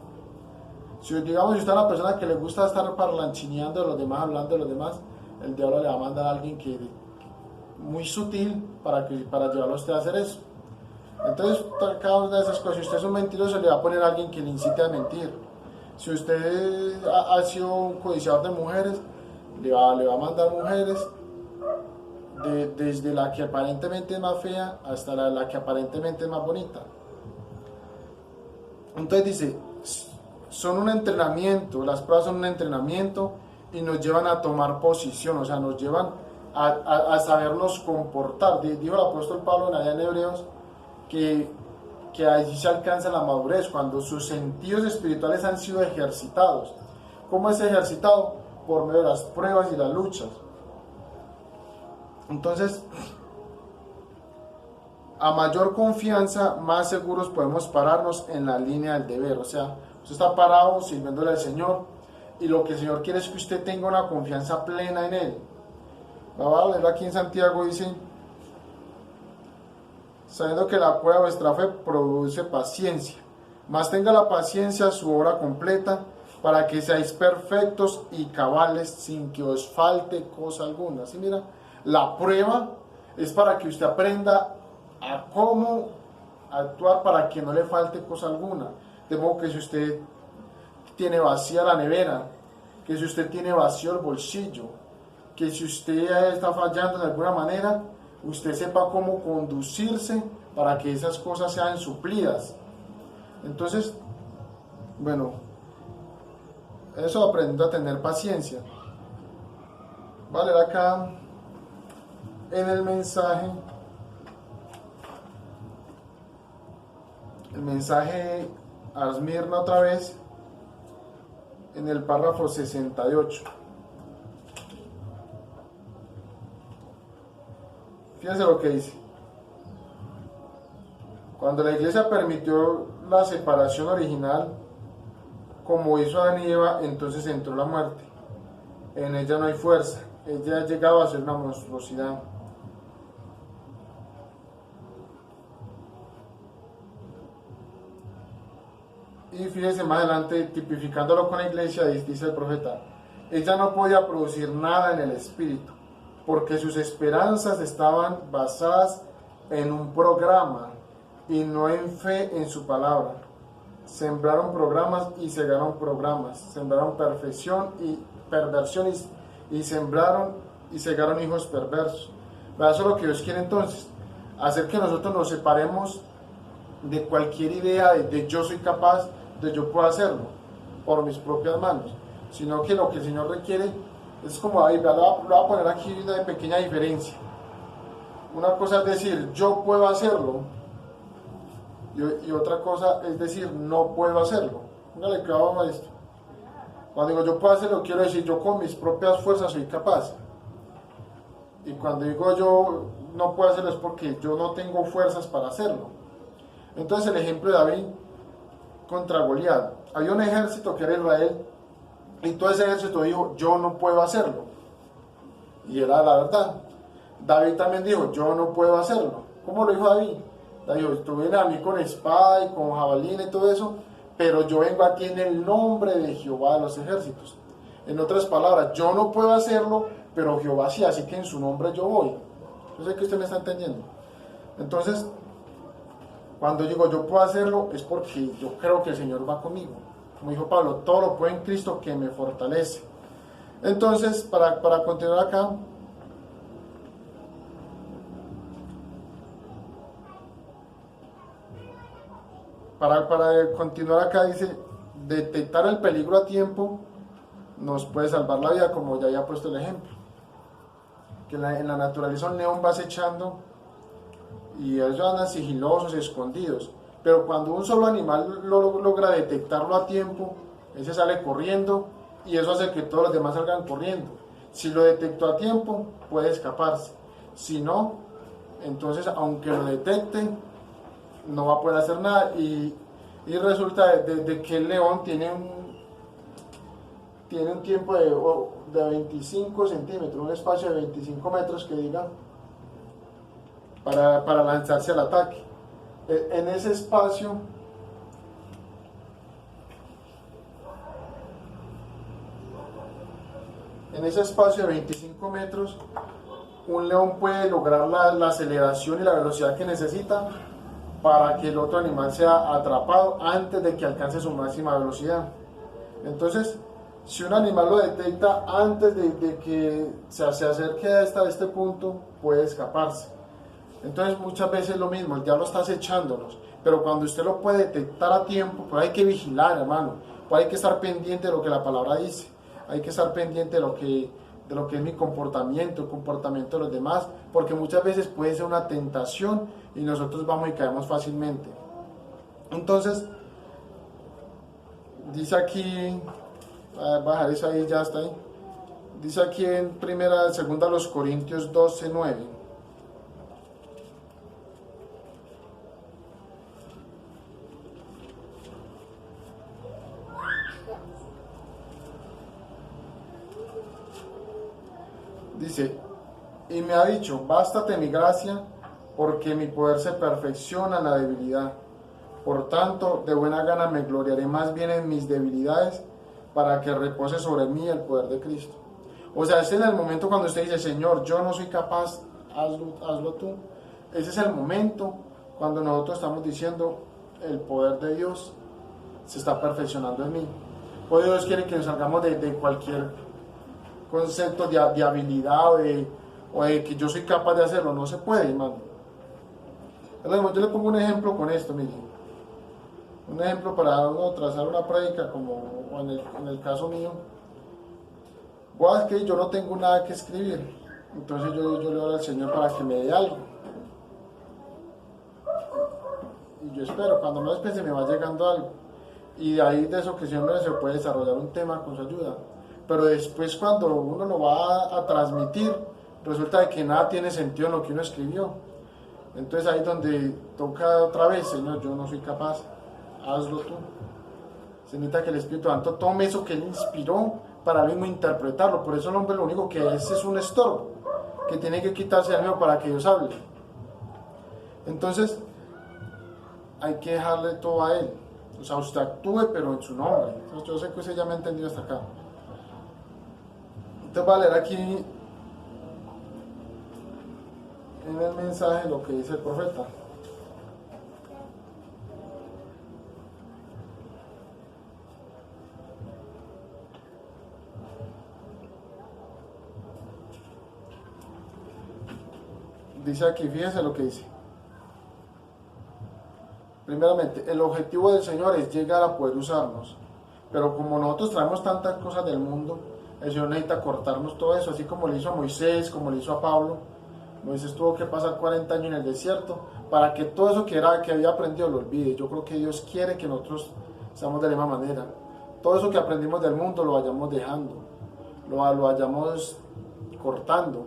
Si digamos, si usted es una persona que le gusta estar parlanchineando de los demás, hablando de los demás, el diablo le va a mandar a alguien muy sutil para llevarlo a usted a hacer eso. Entonces, cada una de esas cosas, si usted es un mentiroso, le va a poner a alguien que le incite a mentir. Si usted ha sido un codiciador de mujeres, le va a mandar mujeres desde la que aparentemente es más fea hasta la que aparentemente es más bonita. Entonces dice, son un entrenamiento, las pruebas son un entrenamiento y nos llevan a tomar posición, o sea, nos llevan a sabernos comportar. Dijo el apóstol Pablo allá en Hebreos que allí se alcanza la madurez, cuando sus sentidos espirituales han sido ejercitados. ¿Cómo es ejercitado? Por medio de las pruebas y las luchas. Entonces, a mayor confianza, más seguros podemos pararnos en la línea del deber. O sea, usted está parado sirviéndole al Señor y lo que el Señor quiere es que usted tenga una confianza plena en Él. Vamos a leerlo aquí en Santiago, dice, sabiendo que la prueba de vuestra fe produce paciencia, mas tenga la paciencia su obra completa, para que seáis perfectos y cabales sin que os falte cosa alguna. ¿Sí? Mira, la prueba es para que usted aprenda a cómo actuar para que no le falte cosa alguna. De modo que si usted tiene vacía la nevera, que si usted tiene vacío el bolsillo, que si usted está fallando de alguna manera, usted sepa cómo conducirse para que esas cosas sean suplidas. Entonces, bueno, eso aprendiendo a tener paciencia. Vale, acá en el mensaje el mensaje a Esmirna otra vez en el párrafo 68. Fíjense lo que dice. Cuando la iglesia permitió la separación original, como hizo Adán y Eva, entonces entró la muerte. En ella no hay fuerza. Ella ha llegado a ser una monstruosidad. Y fíjense más adelante, tipificándolo con la iglesia, dice el profeta, ella no podía producir nada en el espíritu, porque sus esperanzas estaban basadas en un programa y no en fe en su palabra. Sembraron programas y cegaron programas, sembraron perfección y perversión y sembraron y cegaron hijos perversos. Eso es lo que Dios quiere entonces, hacer que nosotros nos separemos de cualquier idea de yo soy capaz, de yo puedo hacerlo por mis propias manos, sino que lo que el Señor requiere es como, ahí, lo voy a poner aquí una pequeña diferencia. Una cosa es decir, yo puedo hacerlo, y otra cosa es decir, no puedo hacerlo. Póngale cuidado a esto. Cuando digo yo puedo hacerlo, quiero decir yo con mis propias fuerzas soy capaz. Y cuando digo yo no puedo hacerlo es porque yo no tengo fuerzas para hacerlo. Entonces el ejemplo de David contra Goliat. Había un ejército que era Israel y todo ese ejército dijo yo no puedo hacerlo. Y era la verdad. David también dijo yo no puedo hacerlo. ¿Cómo lo dijo David? David dijo, tú vienes a mí con espada y con jabalina y todo eso, pero yo vengo a ti en el nombre de Jehová de los ejércitos. En otras palabras, yo no puedo hacerlo, pero Jehová sí, así que en su nombre yo voy. Yo sé que usted me está entendiendo. Entonces, cuando digo yo puedo hacerlo, es porque yo creo que el Señor va conmigo. Como dijo Pablo, todo lo puedo en Cristo que me fortalece. Entonces, para continuar acá, para continuar acá dice, detectar el peligro a tiempo nos puede salvar la vida, como ya había puesto el ejemplo. Que en la naturaleza un león va acechando y ellos andan sigilosos, escondidos. Pero cuando un solo animal logra detectarlo a tiempo, ese sale corriendo y eso hace que todos los demás salgan corriendo. Si lo detectó a tiempo, puede escaparse. Si no, entonces aunque lo detecte, no va a poder hacer nada. Y resulta de que el león tiene un tiempo de 25 centímetros, un espacio de 25 metros que diga, para lanzarse al ataque. En ese espacio de 25 metros, un león puede lograr la aceleración y la velocidad que necesita para que el otro animal sea atrapado antes de que alcance su máxima velocidad. Entonces, si un animal lo detecta antes de que se acerque a este punto, puede escaparse. Entonces muchas veces lo mismo, el diablo está acechándonos, pero cuando usted lo puede detectar a tiempo, pues hay que vigilar, hermano, pues hay que estar pendiente de lo que la palabra dice, hay que estar pendiente de lo que es mi comportamiento, el comportamiento de los demás, porque muchas veces puede ser una tentación y nosotros vamos y caemos fácilmente. Entonces, dice aquí, voy a bajar eso ahí, ya está ahí, dice aquí en segunda los Corintios 12:9. Dice, y me ha dicho, bástate mi gracia, porque mi poder se perfecciona en la debilidad. Por tanto, de buena gana me gloriaré más bien en mis debilidades, para que repose sobre mí el poder de Cristo. O sea, ese es el momento cuando usted dice, Señor, yo no soy capaz, hazlo tú. Ese es el momento cuando nosotros estamos diciendo, el poder de Dios se está perfeccionando en mí. Pues Dios quiere que nos salgamos de cualquier concepto de habilidad o de que yo soy capaz de hacerlo. No se puede, hermano. Yo le pongo un ejemplo con esto, mire. Un ejemplo para uno trazar una prédica, como en el caso mío. Que yo no tengo nada que escribir, entonces yo le oro al Señor para que me dé algo. y yo espero, cuando menos piense me va llegando algo. Y de ahí de eso que siempre se puede desarrollar un tema con su ayuda. Pero después cuando uno lo va a transmitir, resulta de que nada tiene sentido en lo que uno escribió. Entonces ahí es donde toca otra vez, Señor, yo no soy capaz, hazlo tú. Se necesita que el Espíritu Santo tome eso que Él inspiró para mismo interpretarlo. Por eso el hombre lo único que es un estorbo, que tiene que quitarse el mío para que Dios hable. Entonces hay que dejarle todo a Él. O sea, usted actúe, pero en su nombre. Entonces, yo sé que usted ya me ha entendido hasta acá. Entonces voy a leer aquí en el mensaje lo que dice el profeta. Dice aquí, fíjense lo que dice. Primeramente, el objetivo del Señor es llegar a poder usarnos. Pero como nosotros traemos tantas cosas del mundo, el Señor necesita cortarnos todo eso, así como le hizo a Moisés, como le hizo a Pablo. Moisés tuvo que pasar 40 años en el desierto para que todo eso que había aprendido lo olvide. Yo creo que Dios quiere que nosotros seamos de la misma manera. Todo eso que aprendimos del mundo lo vayamos dejando, lo vayamos cortando.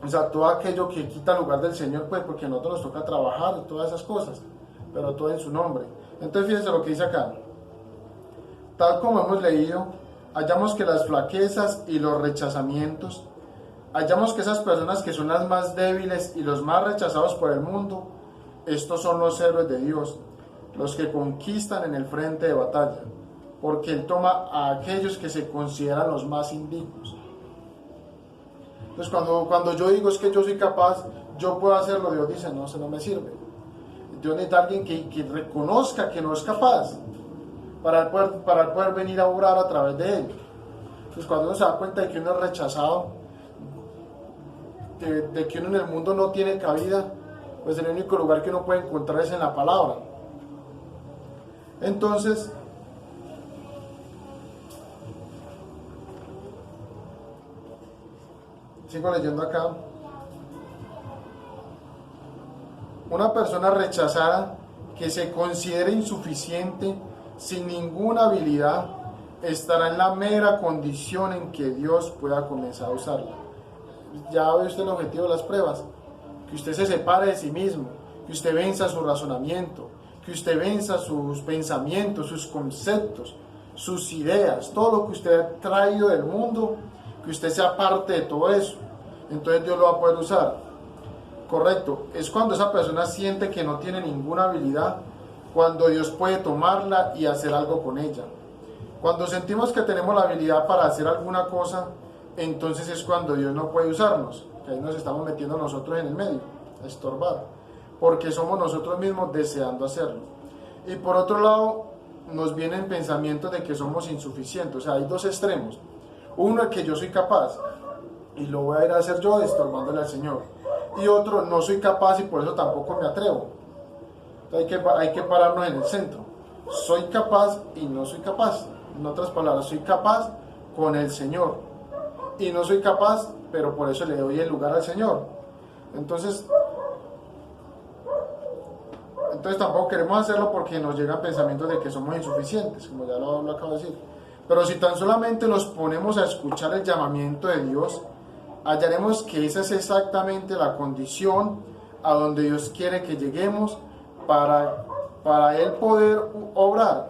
O sea, todo aquello que quita el lugar del Señor, pues porque a nosotros nos toca trabajar y todas esas cosas, pero todo en su nombre. Entonces fíjense lo que dice acá. Tal como hemos leído, hallamos que las flaquezas y los rechazamientos, hallamos que esas personas que son las más débiles y los más rechazados por el mundo, estos son los héroes de Dios, los que conquistan en el frente de batalla, porque Él toma a aquellos que se consideran los más indignos. Entonces cuando yo digo es que yo soy capaz, yo puedo hacerlo, Dios dice, no, eso no me sirve. Dios necesita a alguien que reconozca que no es capaz para poder venir a orar a través de Él. Entonces cuando uno se da cuenta de que uno es rechazado, de que uno en el mundo no tiene cabida, pues el único lugar que uno puede encontrar es en la palabra. Entonces, sigo leyendo acá. Una persona rechazada que se considere insuficiente, sin ninguna habilidad, estará en la mera condición en que Dios pueda comenzar a usarla. Ya ve usted el objetivo de las pruebas, que usted se separe de sí mismo, que usted venza su razonamiento, que usted venza sus pensamientos, sus conceptos, sus ideas, todo lo que usted ha traído del mundo, que usted sea parte de todo eso. Entonces Dios lo va a poder usar. Correcto, es cuando esa persona siente que no tiene ninguna habilidad, cuando Dios puede tomarla y hacer algo con ella. Cuando sentimos que tenemos la habilidad para hacer alguna cosa, entonces es cuando Dios no puede usarnos, que ahí nos estamos metiendo nosotros en el medio, a estorbar, porque somos nosotros mismos deseando hacerlo. Y por otro lado, nos vienen pensamientos de que somos insuficientes, o sea, hay dos extremos. Uno es que yo soy capaz, y lo voy a ir a hacer yo estorbándole al Señor. Y otro, no soy capaz y por eso tampoco me atrevo. Entonces hay que pararnos en el centro. Soy capaz y no soy capaz. En otras palabras, soy capaz con el Señor. Y no soy capaz, pero por eso le doy el lugar al Señor. Entonces tampoco queremos hacerlo porque nos llegan pensamientos de que somos insuficientes, como ya lo acabo de decir. Pero si tan solamente nos ponemos a escuchar el llamamiento de Dios, hallaremos que esa es exactamente la condición a donde Dios quiere que lleguemos para Él poder obrar.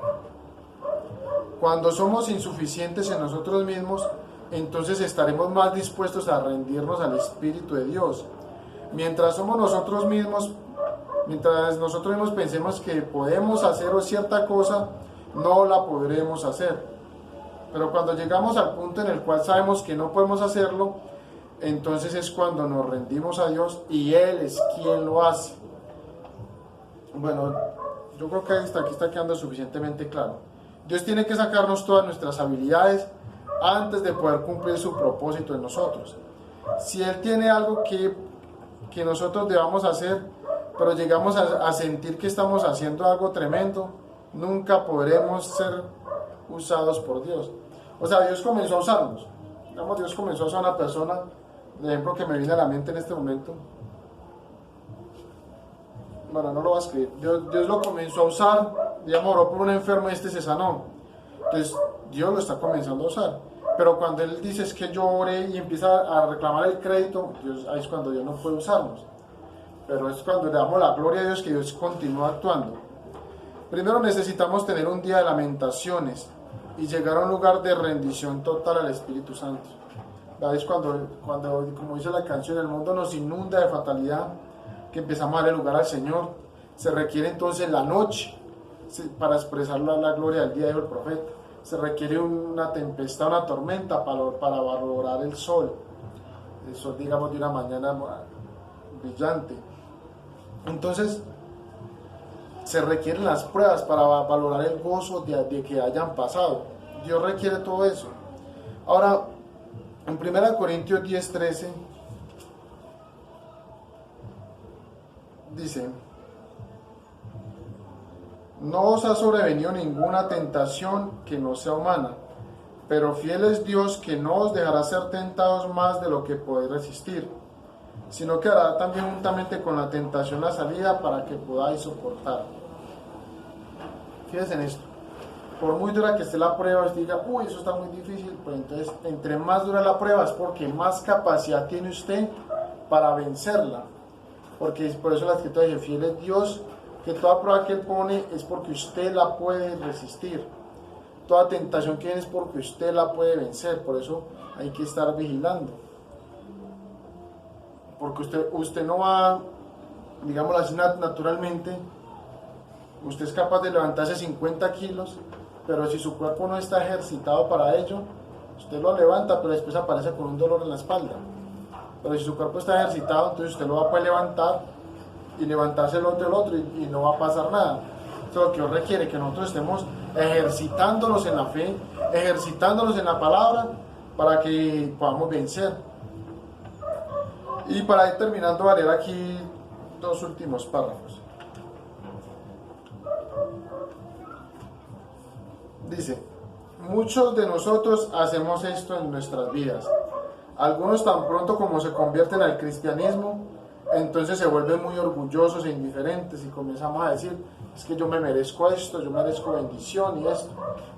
Cuando somos insuficientes en nosotros mismos, entonces estaremos más dispuestos a rendirnos al Espíritu de Dios. Mientras nosotros mismos pensemos que podemos hacer cierta cosa, no la podremos hacer. Pero cuando llegamos al punto en el cual sabemos que no podemos hacerlo, entonces es cuando nos rendimos a Dios y Él es quien lo hace. Bueno, yo creo que hasta aquí está quedando suficientemente claro. Dios tiene que sacarnos todas nuestras habilidades antes de poder cumplir su propósito en nosotros. Si Él tiene algo que nosotros debamos hacer, pero llegamos a sentir que estamos haciendo algo tremendo, nunca podremos ser usados por Dios. O sea, Dios comenzó a usarnos. Digamos, Dios comenzó a usar a una persona, de ejemplo que me viene a la mente en este momento. bueno, no lo va a escribir, Dios lo comenzó a usar, digamos, oró por un enfermo y este se sanó. Entonces, Dios lo está comenzando a usar. Pero cuando Él dice es que yo oré y empieza a reclamar el crédito, ahí es cuando Dios no puede usarnos. Pero es cuando le damos la gloria a Dios que Dios continúa actuando. Primero necesitamos tener un día de lamentaciones y llegar a un lugar de rendición total al Espíritu Santo. Es cuando, como dice la canción, el mundo nos inunda de fatalidad, que empezamos a darle lugar al Señor. Se requiere entonces la noche para expresar la gloria del día, dijo el profeta. Se requiere una tempestad, una tormenta para valorar el sol, digamos, de una mañana brillante. Entonces, se requieren las pruebas para valorar el gozo de que hayan pasado. Dios requiere todo eso. Ahora, en 1 Corintios 10:13, dice: no os ha sobrevenido ninguna tentación que no sea humana, pero fiel es Dios, que no os dejará ser tentados más de lo que podéis resistir, sino que hará también juntamente con la tentación la salida para que podáis soportar. Fíjense en esto. Por muy dura que esté la prueba, usted diga, uy, eso está muy difícil, pues entonces, entre más dura la prueba es porque más capacidad tiene usted para vencerla. Porque por eso la escritura dice, fiel es Dios, que toda prueba que Él pone es porque usted la puede resistir. Toda tentación que viene es porque usted la puede vencer. Por eso hay que estar vigilando. Porque usted no va, digámoslo así, naturalmente, usted es capaz de levantarse 50 kilos, pero si su cuerpo no está ejercitado para ello, usted lo levanta, pero después aparece con un dolor en la espalda. Pero si su cuerpo está ejercitado, entonces usted lo va a poder levantar y levantarse el otro y no va a pasar nada. Esto es lo que Dios requiere, que nosotros estemos ejercitándonos en la fe, ejercitándonos en la palabra, para que podamos vencer. Y para ir terminando, a leer aquí dos últimos párrafos. Dice: muchos de nosotros hacemos esto en nuestras vidas. Algunos tan pronto como se convierten al cristianismo, entonces se vuelven muy orgullosos e indiferentes y comenzamos a decir, es que yo me merezco esto, yo merezco bendición y esto,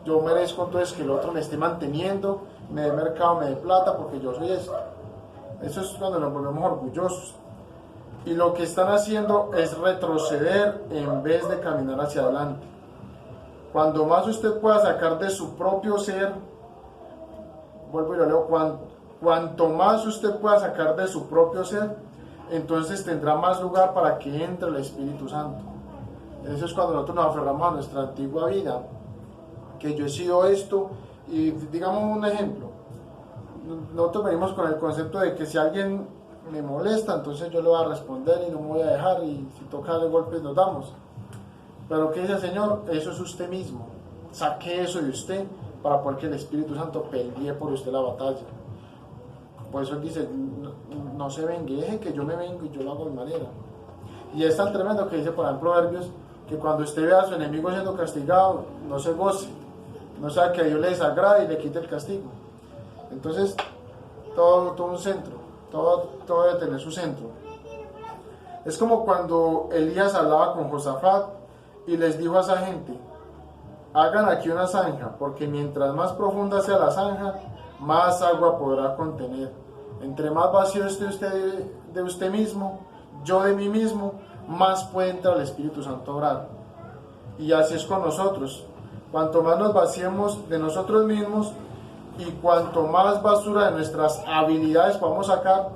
yo merezco entonces que el otro me esté manteniendo, me dé mercado, me dé plata porque yo soy esto. Eso es cuando nos volvemos orgullosos. Y lo que están haciendo es retroceder en vez de caminar hacia adelante. Cuando más usted pueda sacar de su propio ser, vuelvo y lo leo, cuanto más usted pueda sacar de su propio ser, entonces tendrá más lugar para que entre el Espíritu Santo. Eso es cuando nosotros nos aferramos a nuestra antigua vida, que yo he sido esto, y digamos un ejemplo, nosotros venimos con el concepto de que si alguien me molesta, entonces yo le voy a responder y no me voy a dejar, y si toca de golpes nos damos. Pero ¿qué dice el Señor? Eso es usted mismo. Saque eso de usted para poder que el Espíritu Santo pelee por usted la batalla. Por eso Él dice, no se vengue, deje que yo me vengo y yo lo hago de manera. Y es tan tremendo que dice por ejemplo Proverbios, que cuando usted vea a su enemigo siendo castigado, no se goce, no sabe que a Dios le desagrada y le quite el castigo. Entonces, todo un centro, todo debe tener su centro. Es como cuando Elías hablaba con Josafat y les dijo a esa gente, hagan aquí una zanja, porque mientras más profunda sea la zanja, más agua podrá contener. Entre más vacío esté usted de usted mismo, yo de mí mismo, más puede entrar el Espíritu Santo a orar. Y así es con nosotros. Cuanto más nos vaciemos de nosotros mismos y cuanto más basura de nuestras habilidades podamos sacar,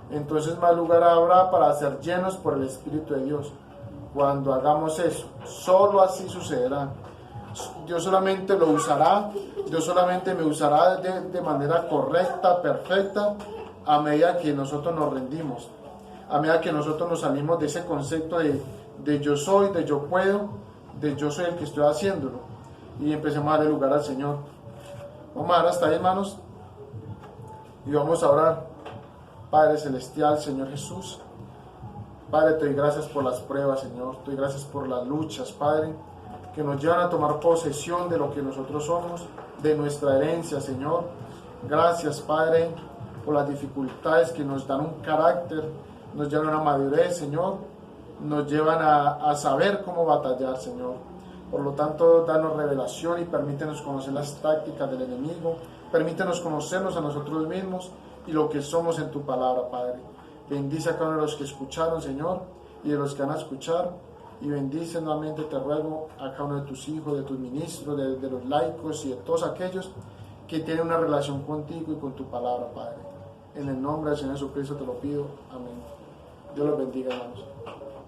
entonces más lugar habrá para ser llenos por el Espíritu de Dios. Cuando hagamos eso, solo así sucederá. Dios solamente lo usará, Dios solamente me usará de manera correcta, perfecta, a medida que nosotros nos rendimos, a medida que nosotros nos salimos de ese concepto de yo soy, de yo puedo, de yo soy el que estoy haciéndolo, y empecemos a darle lugar al Señor. Vamos a dar hasta ahí, hermanos, y vamos a orar. Padre Celestial, Señor Jesús, Padre, te doy gracias por las pruebas, Señor, te doy gracias por las luchas, Padre, que nos llevan a tomar posesión de lo que nosotros somos, de nuestra herencia, Señor. Gracias, Padre, por las dificultades que nos dan un carácter, nos llevan a una madurez, Señor, nos llevan a saber cómo batallar, Señor. Por lo tanto, danos revelación y permítenos conocer las tácticas del enemigo, permítenos conocernos a nosotros mismos y lo que somos en tu palabra, Padre. Bendice a cada uno de los que escucharon, Señor, y de los que van a escuchar, y bendice nuevamente, te ruego, a cada uno de tus hijos, de tus ministros, de los laicos y de todos aquellos que tienen una relación contigo y con tu palabra, Padre. En el nombre del Señor Jesucristo te lo pido. Amén. Dios los bendiga, hermanos.